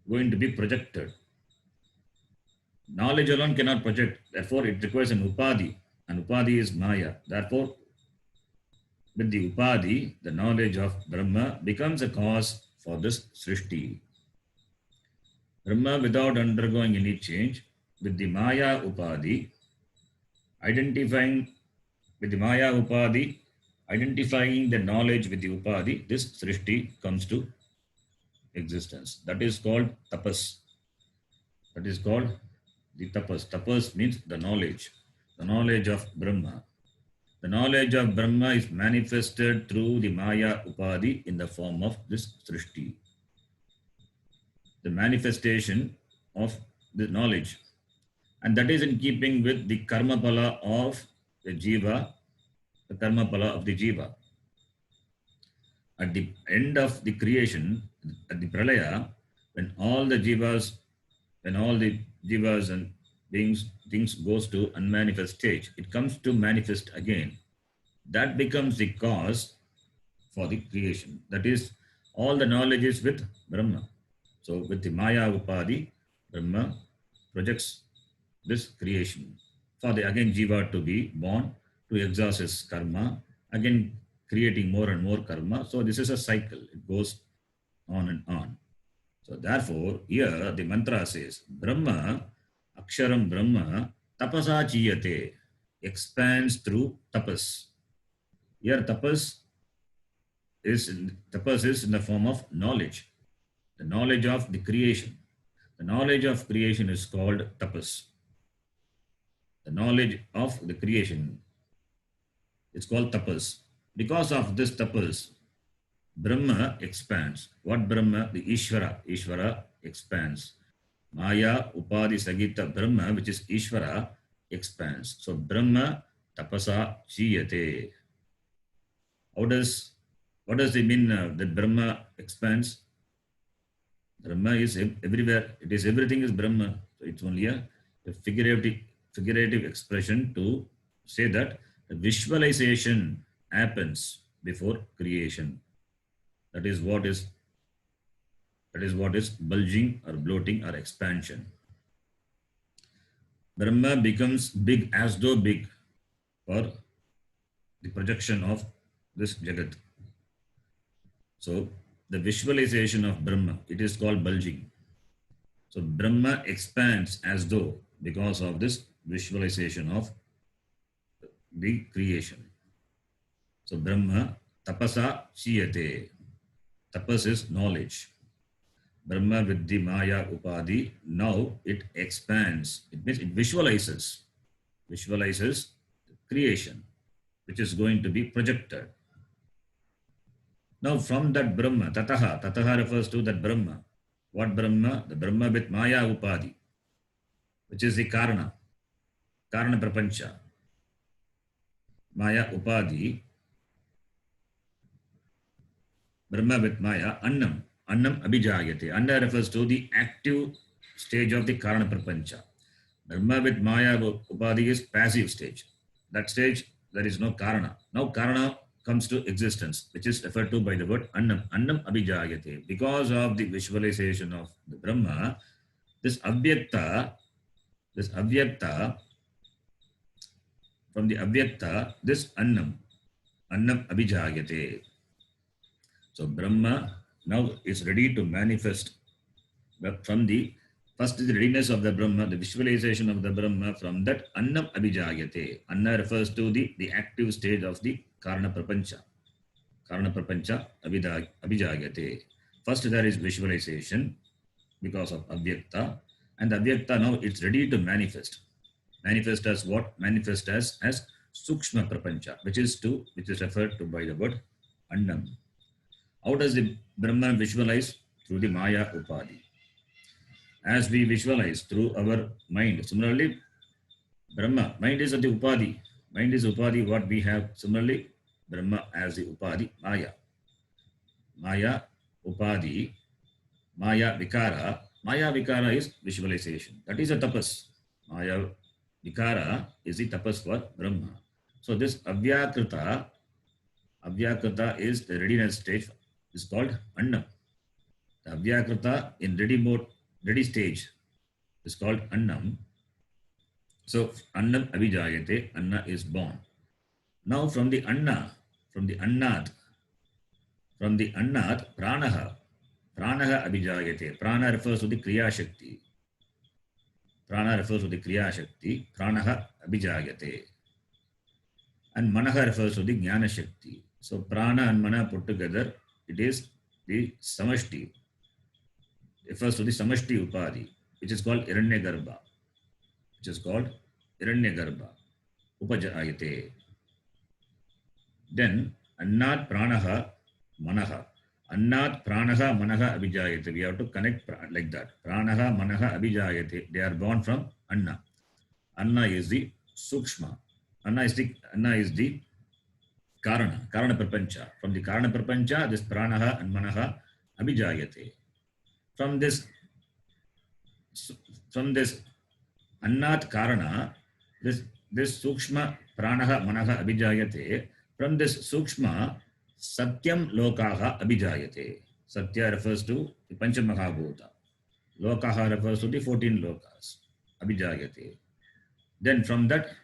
going to be projected. Knowledge alone cannot project. Therefore, it requires an Upadhi. And Upadhi is Maya. Therefore, with the Upadhi, the knowledge of Brahma becomes a cause for this Srishti. Brahma, without undergoing any change, with the Maya Upadhi, identifying with the Maya Upadhi, identifying the knowledge with the Upadhi, this Srishti comes to existence. That is called tapas. That is called the tapas. Tapas means the knowledge of Brahma. The knowledge of Brahma is manifested through the Maya Upadhi in the form of this Srishti. The manifestation of the knowledge. And that is in keeping with the karma pala of the jiva, the karma pala of the jiva. At the end of the creation, at the pralaya, when all the jivas and things goes to unmanifest stage, it comes to manifest again. That becomes the cause for the creation. That is, all the knowledge is with Brahma. So with the Maya Upadhi, Brahma projects this creation for the again jiva to be born, to exhaust his karma, again creating more and more karma. So this is a cycle. It goes on and on. So therefore, here the mantra says, Brahma, Aksharam Brahma, tapasa chiyate, expands through tapas. Here tapas is in the form of knowledge. The knowledge of the creation. The knowledge of creation is called tapas. The knowledge of the creation is called tapas. Because of this tapas, Brahma expands. What Brahma? The Ishvara. Ishvara expands. Maya Upadhi Sagita Brahma, which is Ishvara, expands. So Brahma tapasa chiyate. What does it mean that Brahma expands? Brahma is everywhere. It is everything is Brahma. So it's only a figurative expression to say that the visualization happens before creation. That is what is bulging or bloating or expansion. Brahma becomes big as though big for the projection of this Jagat. So the visualization of Brahma, it is called bulging. So Brahma expands as though because of this visualization of the creation. So Brahma tapasa chiyate. Tapas is knowledge. Brahma with the Maya Upadhi, now it expands. It means it visualizes creation, which is going to be projected. Now from that Brahma, Tataha refers to that Brahma. What Brahma? The Brahma with Maya Upadhi, which is the Karana Prapancha. Maya Upadhi, Brahma with Maya, Annam Abhijayate. Anna refers to the active stage of the Karana Prapancha. Brahma with Maya Upadhi is passive stage. That stage, there is no Karana. Now Karana comes to existence, which is referred to by the word Annam Abhijayate. Because of the visualization of the Brahma, this Avyakta, from the Avyakta, this Annam Abhijayate. So Brahma now is ready to manifest. But from the first is the readiness of the Brahma, the visualization of the Brahma. From that Annam Abhijayate. Anna refers to the active stage of the Karana Prapancha. Karana Prapancha Abhijayate. First there is visualization because of Avyakta. And the Avyakta now it's ready to manifest. Manifest as what? Manifest as Sukshma Prapancha, which is referred to by the word Annam. How does the Brahma visualize? Through the Maya Upadhi. As we visualize through our mind. Similarly, Brahma, mind is at the Upadhi. Mind is Upadhi, what we have. Similarly, Brahma as the Upadhi, Maya. Maya Upadhi, Maya Vikara. Maya Vikara is visualization. That is a tapas. Maya Vikara is the tapas for Brahma. So this Avyakrita is the readiness stage, is called Annam. The Avyakrita in ready stage is called Annam. So Annam Abhijayate, Anna is born. Now from the Annat, Pranaha Abhijayate. Prana refers to the Kriya Shakti. Pranaha Abhijayate. And Manaha refers to the Jnana Shakti. So Prana and Mana put together, it is the Samashti. Refers to the Samashti Upadhi, which is called Hiranyagarbha. Upajayate. Then Annat Pranaha Manaha. Annat Pranaha Manaha Abhijayate. We have to connect like that. Pranaha Manaha Abhijayate. They are born from Anna. Anna is the Sukshma. Anna is the Karana Prapancha. From the Karana Prapancha, this Pranaha and Manaha Abhijayate. From this Annat Karana, this Sukshma Pranaha Manaha Abhijayate. From this Sukshma, Satyam Lokaha Abhijayate. Satya refers to the Panchamahabhuta. Lokaha refers to the 14 lokas. Abhijayate. Then from that,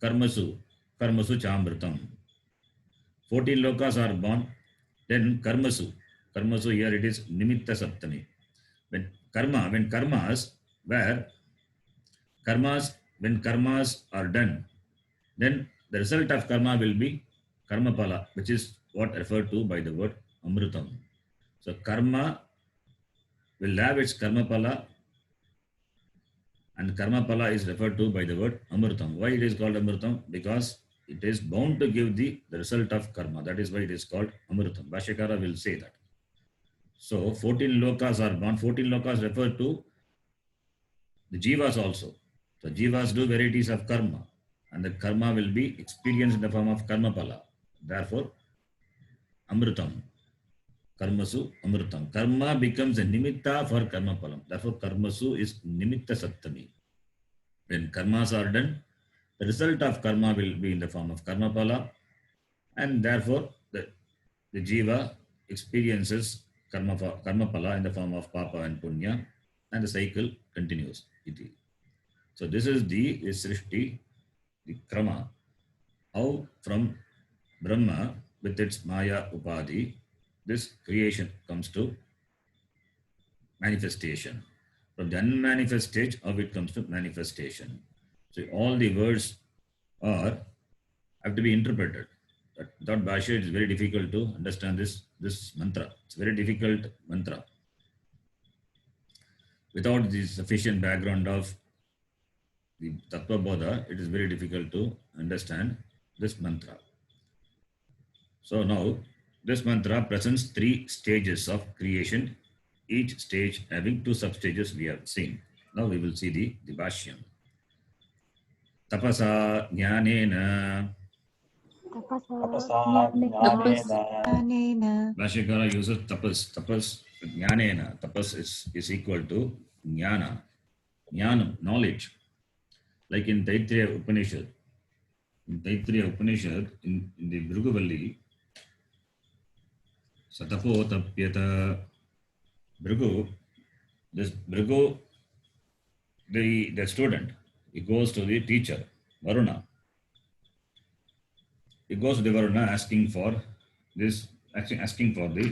Karmasu Chamritam. 14 lokas are born. Then Karmasu here it is Nimitta Saptami. When karmas are done, then the result of karma will be Karmapala, which is what referred to by the word Amrutam. So karma will have its Karmapala, and Karmapala is referred to by the word Amrutam. Why it is called Amrutam? Because it is bound to give the result of karma. That is why it is called Amrutam. Bhashyakara will say that. So 14 lokas are born. 14 lokas refer to the jivas also. So jivas do varieties of karma, and the karma will be experienced in the form of Karmapala. Therefore, Amrutam. Karmasu Amrutam. Karma becomes a nimitta for Karmapalam. Therefore, Karmasu is Nimitta Saptami. When karmas are done, the result of karma will be in the form of Karmapala, and therefore the jiva experiences Karmapala in the form of Papa and Punya, and the cycle continues. So this is the Srishti, the Krama, how from Brahma with its Maya Upadhi, this creation comes to manifestation. From the unmanifest stage, how it comes to manifestation. So all the words have to be interpreted. Without Bhashya, it is very difficult to understand this mantra. It's a very difficult mantra. Without the sufficient background of the Tattva Bodha, it is very difficult to understand this mantra. So now, this mantra presents 3 stages of creation, each stage having 2 substages we have seen. Now we will see the Bhashyam. Tapasa Jnanena. Bhashyakara uses tapas. Tapas Jnanena. Tapas is equal to Jnana. Jnanam, knowledge. Like in Taittiriya Upanishad. In the Bhrigu, Satapo Tapyata Bhrigu, the student, he goes to the teacher, Varuna. He goes to the Varuna asking for the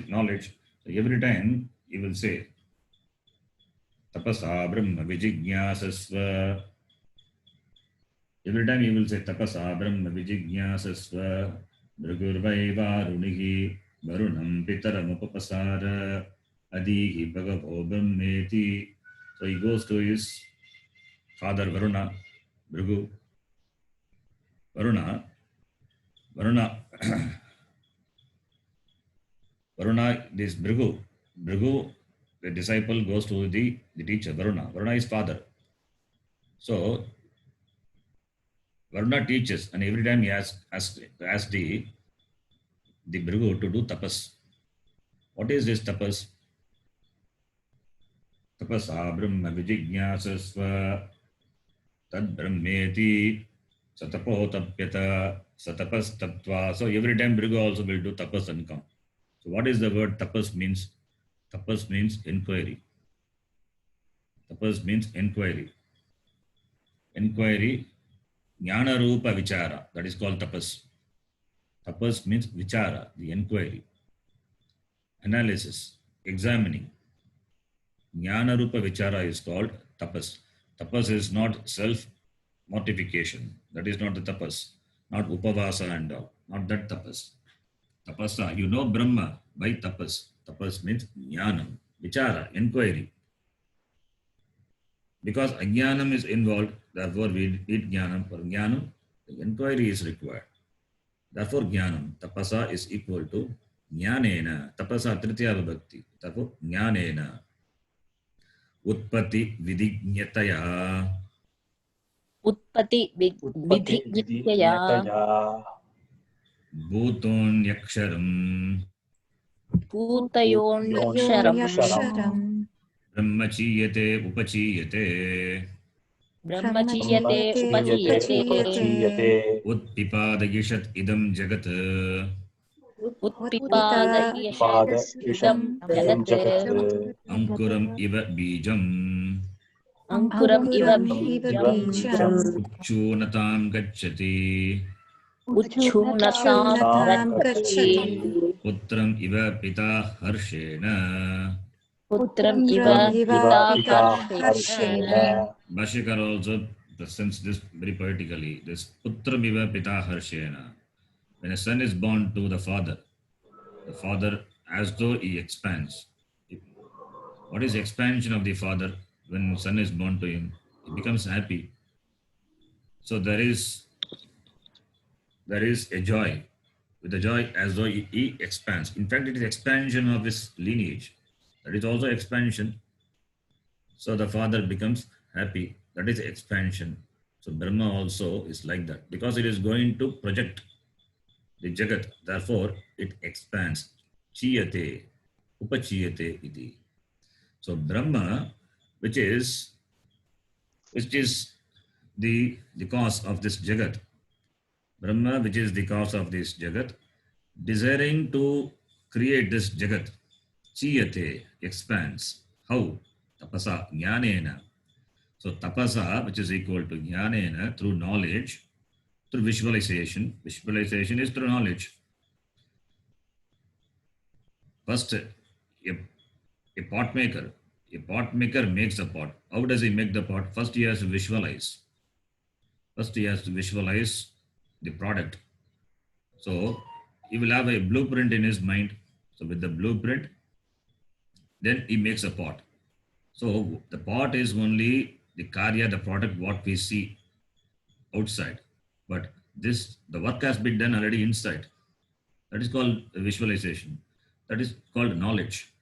knowledge. So every time he will say, Tapasa Brahma Vijijñāsasva. Every time he will say, Tapasa Brahma Vijijñāsasva. Bhrigurvai Varunihi Varunam Pitaram Upapasara Adihi Bhagavo Brahmeti. So he goes to his father Varuna, Bhrigu. Varuna, this Bhrigu, the disciple goes to the teacher, Varuna. Varuna is father. So Varuna teaches, and every time he asks the Bhrigu to do tapas. What is this tapas? Tapasa Brahma Vijijñāsasva. tad brahmeti satapotapyata satapastaptva. So every time Bhrigu also will do tapas and come. So what is the word tapas means? Tapas means inquiry. Tapas means inquiry. Inquiry, jnana rupa vichara. That is called tapas. Tapas means vichara, the inquiry. Analysis, examining. Jnana rupa vichara is called tapas. Tapas is not self-mortification. That is not the tapas. Not upavasa and all. Not that tapas. Tapasa, you know Brahma by tapas. Tapas means jnanam, vichara, inquiry. Because ajnanam is involved, therefore we need jnanam. For jnanam, the inquiry is required. Therefore jnanam, tapasa is equal to jnanena. Tapasa tritiya vibhakti. Therefore jnanena. Utpatti vidignataya. उत्पत्ति उत्पत्ति विधिज्ञतया विधिज्ञतया Bhutonyaksharam. भूतयोऽक्षरम् योऽक्षरम् Brahmachiyate upachiyate. ब्रह्मचीयते ब्रह्मचीयते उपचीयते उपचीयते Utpipadayishat idam jagat. उत्पिपादयशम् पादयुषम् इदं जगत् Ankuram iva bijam. अङ्कुरम् इव अंकुरम् बीजम् इव बीजम् Uchchunatam gacchati. उच्छूनतां तां गच्छति गच्छति Putram iva pita harshena. पुत्रम् इव पुत्रम् इव पिता पिता हर्षेण हर्षेण Bhashyakar also presents this very poetically. This putram iva pita harshena. When a son is born to the father as though he expands. What is expansion of the father? When son is born to him, he becomes happy. So there is a joy. With the joy as though he expands. In fact, it is expansion of his lineage. That is also expansion. So the father becomes happy. That is expansion. So Brahma also is like that. Because it is going to project the Jagat. Therefore, it expands. Chiyate, upachiyate iti. So Brahma, which is the cause of this Jagat. Brahma, which is the cause of this Jagat, desiring to create this Jagat, Chiyate, expands. How? Tapasa, jnanena. So tapasa, which is equal to jnanena, through knowledge, through visualization. Visualization is through knowledge. First, a pot maker makes a pot. How does he make the pot? First, he has to visualize. The product. So he will have a blueprint in his mind. So with the blueprint, then he makes a pot. So the pot is only the karya, the product, what we see outside. But the work has been done already inside. That is called visualization. That is called knowledge.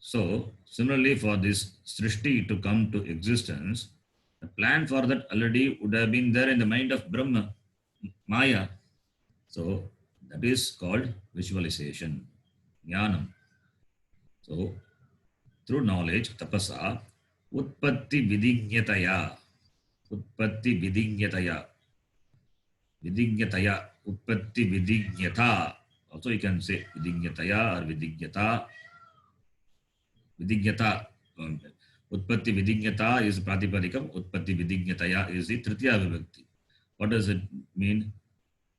So similarly, for this Srishti to come to existence, the plan for that already would have been there in the mind of Brahma, Maya. So that is called visualization, jnanam. So through knowledge, tapasa, utpatti vidignataya, utpatti vidignata. Also you can say vidignataya or vidignata. Vidignata. Utpatti vidignata is pratipadikam. Utpatti vidignataya is the tritiya vibhakti. What does it mean?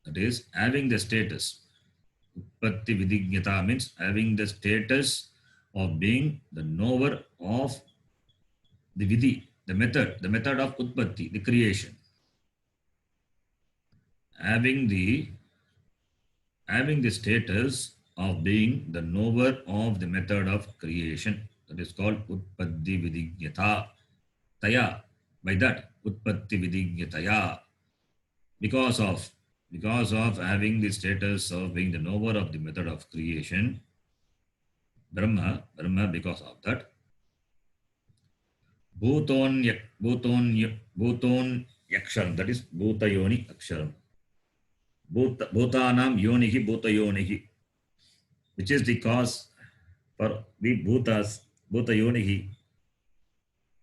That is having the status. Utpatti vidignata means having the status of being the knower of the vidhi, the method of utpatti, the creation. Having the status of being the knower of the method of creation. That is called utpatti vidignata. Taya. By that, utpatti vidignataya. Because of having the status of being the knower of the method of creation, Brahma, because of that, Bhuton yaksharam, that is Bhuta Yoni Aksharam. Bhutanam Yonihi Bhuta Yonihi, which is the cause for the Bhutas, Bhuta Yonihi,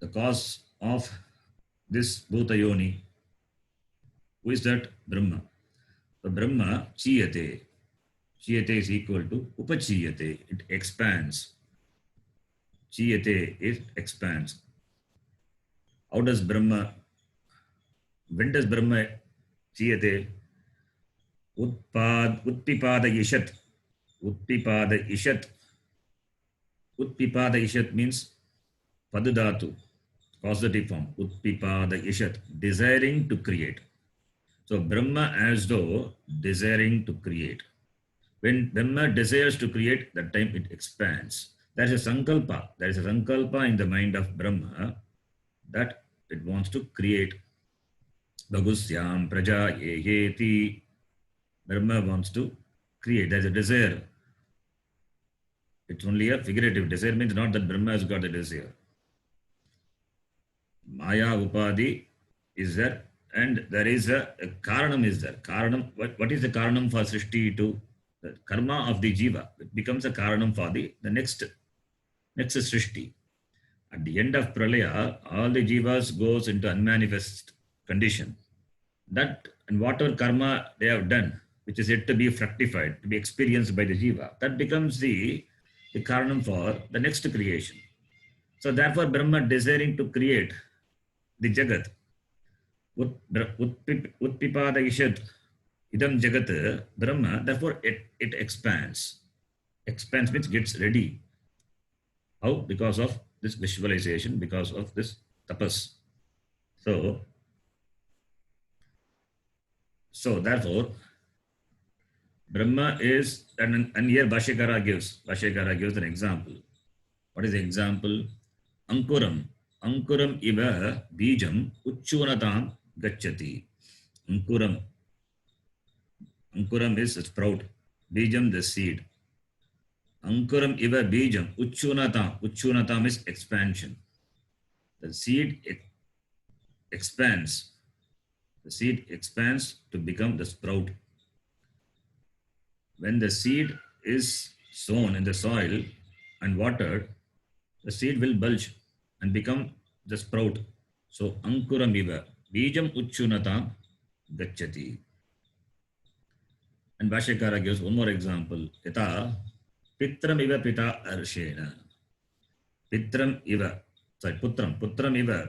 the cause of this Bhuta Yoni. Who is that? Brahma. The Brahma chiyate. Chiyate is equal to upachiyate. It expands. Chiyate, it expands. How does Brahma, when does Brahma chiyate? Utpipada ishat. Utpipada ishat. Utpipada ishat means padudhatu, positive form. Utpipada ishat, desiring to create. So Brahma as though desiring to create. When Brahma desires to create, that time it expands. There is a sankalpa. There is a sankalpa in the mind of Brahma that it wants to create. Bhagusyam praja yeti. Brahma wants to create. There is a desire. It's only a figurative. Desire means not that Brahma has got a desire. Maya Upadhi is there, and there is a Karanam is there. Karanam, what is the Karanam for Srishti to? The karma of the Jiva. It becomes a Karanam for the next Srishti. At the end of Pralaya, all the Jivas goes into unmanifest condition. That and whatever karma they have done, which is yet to be fructified, to be experienced by the Jiva, that becomes the Karanam for the next creation. So therefore, Brahma desiring to create the Jagat, Utpipada Ishat, Idam Jagat, Brahma, therefore it expands. Expands means gets ready. How? Because of this visualization, because of this tapas. So therefore, Brahma is, and here Bhashyakara gives an example. What is the example? Ankuram iva bijam uchchunatam gacchati. Ankuram is a sprout. Bijam, the seed. Ankuram iva bijam uchchunatam is expansion. The seed expands. The seed expands to become the sprout. When the seed is sown in the soil and watered, the seed will bulge and become the sprout. So ankuram iva bijam uchchunatam gacchati. And Bhashyakara gives one more example. Yata pitram iva pita harshena. Putram iva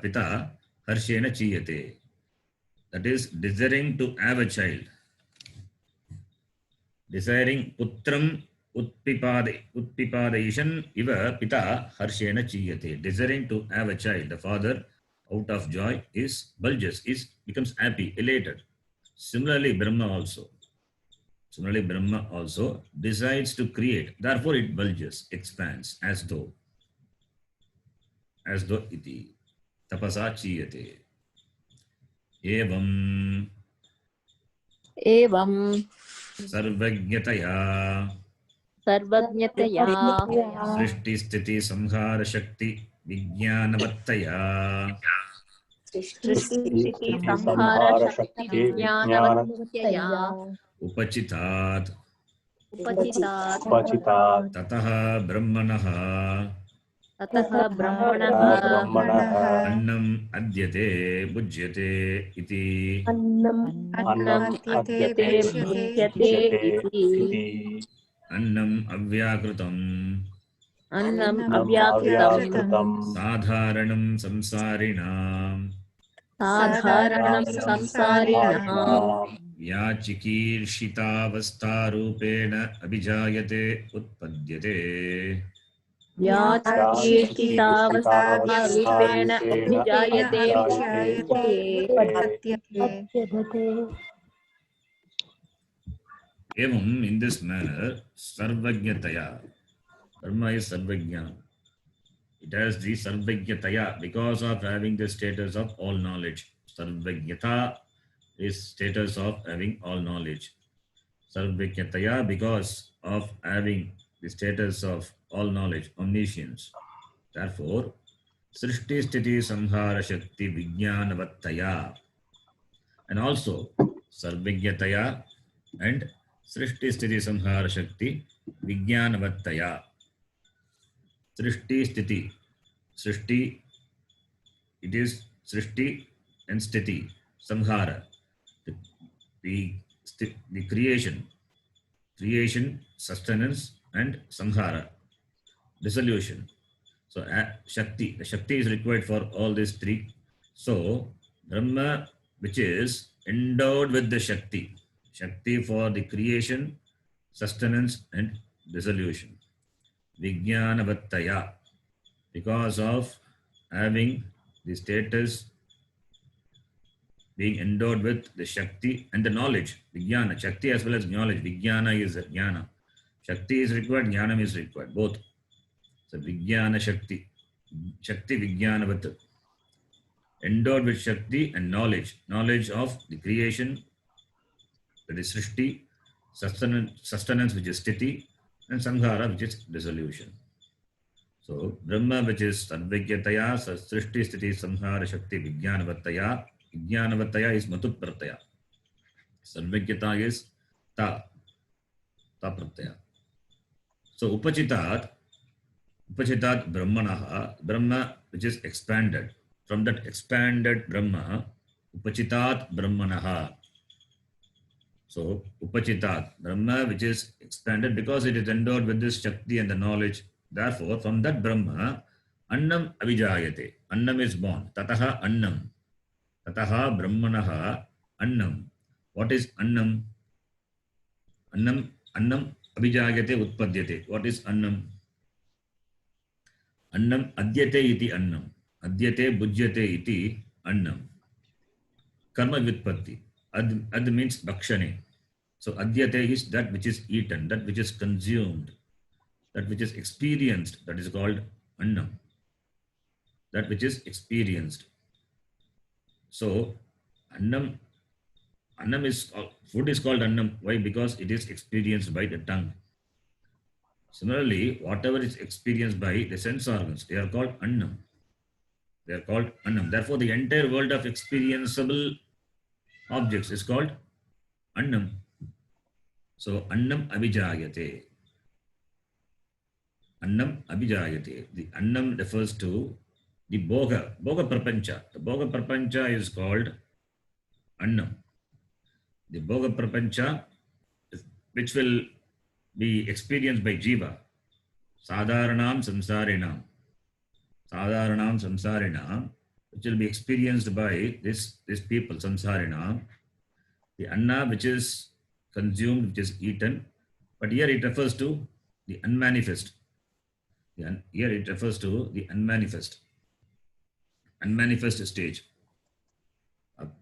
pita harshena chiyate. That is desiring to have a child. Desiring putram utpipadayishan iva pita harshena chiyate. Desiring to have a child. The father, out of joy, becomes happy, elated. Similarly, Brahma also decides to create. Therefore, it bulges, expands, as though iti. Tapasa chiyate. Evam sarvajñataya srishti sthiti samhara shakti vijñanavattaya upachitat tataha brahmanah annam adyate bhujyate iti. Annam avyakrutam sadharanam samsarinam vyachikirshitavastharupena abhijayate utpadyate. Evam, in this manner, sarvajñataya. Brahma is sarvajña. It has the sarvajñataya because of having the status of all knowledge. Sarvajñata is status of having all knowledge. Sarvajñataya because of having the status of all knowledge, omniscience. Therefore, srishti sthiti samhara shakti vijñanavattaya. And also, sarvajñataya and srishti sthiti samhara shakti vijñanavattaya. Srishti sthiti. Srishti, it is srishti and sthiti, samhara. The, the creation, sustenance, and samhara, dissolution. So Shakti, the Shakti is required for all these three. So Brahma, which is endowed with the Shakti, Shakti for the creation, sustenance, and dissolution. Vijnanavattaya, because of having the status, being endowed with the Shakti and the knowledge. Vijnana, Shakti as well as knowledge. Vijnana is jnana. Shakti is required, jnanam is required, both. So Vijnana Shakti, Shakti Vijnanavat, endowed with Shakti and knowledge, knowledge of the creation, that is Srishti, sustenance which is Sthiti, and Samhara which is dissolution. So Brahma which is Sarvajyataya, Srishti, Sthiti, Samhara, Shakti, Vijnanavattaya. Vijnanavattaya is Matut Pratyaya. Sarvajyata is Ta Pratyaya. So Upachitat Brahmanaha, Brahma which is expanded. From that expanded Brahma, Upachitat Brahmanaha. So Upachitat, Brahma which is expanded because it is endowed with this Shakti and the knowledge. Therefore, from that Brahma, Annam Avijayate. Annam is born. Tataha Annam. Tataha Brahmanaha Annam. What is Annam? Annam Avijayate Utpadyate. What is Annam? Annam Adyate iti Annam. Adyate Bhujyate iti Annam. Karma Vyutpatti. Ad means Bhakshane. So Adyate is that which is eaten, that which is consumed, that which is experienced. That is called Annam. That which is experienced. So Annam is, food is called Annam. Why? Because it is experienced by the tongue. Similarly, whatever is experienced by the sense organs, they are called Annam. They are called Annam. Therefore, the entire world of experienceable objects is called Annam. So, Annam Abhijayate. Annam Abhijayate. The Annam refers to the Bhoga Prapancha. The Bhoga Prapancha is called Annam. The Bhoga Prapancha, which will be experienced by Jiva. Sadharanam Samsarinam, which will be experienced by this people, Samsarinam. The Anna, which is consumed, which is eaten. But here it refers to the unmanifest. Here it refers to the unmanifest stage.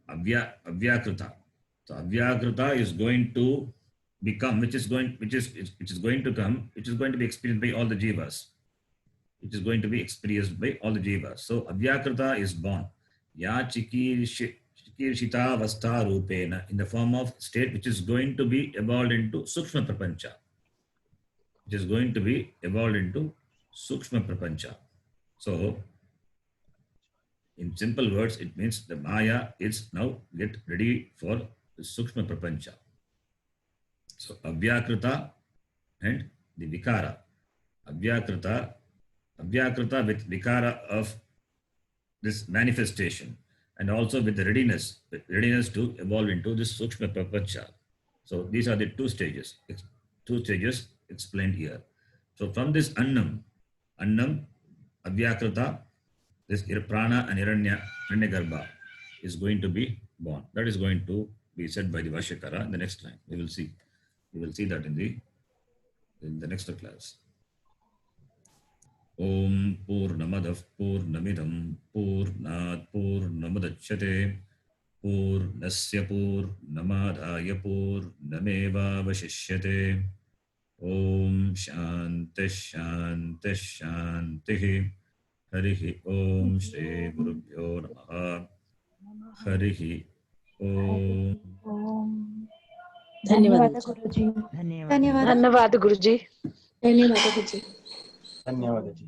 Avyakrita. So Avyakrita is going to become, which is going to be experienced by all the jivas. Which is going to be experienced by all the jivas. So Avyakrita is born. Ya Chikirshita Vastha Rupena, in the form of state which is going to be evolved into Sukshma Prapancha. Which is going to be evolved into Sukshma Prapancha. So, in simple words, it means the Maya is now get ready for the Sukshma Prapancha. So, Avyakrita and the Vikara. Avyakrita with Vikara of this manifestation, and also with the readiness to evolve into this Sukshma Prapancha. So, these are the two stages explained here. So, from this Annam, Avyakrita, this Prana and Hiranyagarbha is going to be born. That is going to be said by the Vashyakara in the next line. We will see that in the next class. Om Purnamadav Purnamidam Purnat Purnamudachyate Purnasya Purnamadhaya Purnameva Vashishyate. Om Shanti Shanti Shanti. Harihi Om Shri Gurubhyo Namaha. Harihi Om. धन्यवाद गुरुजी. धन्यवाद गुरुजी. धन्यवाद जी.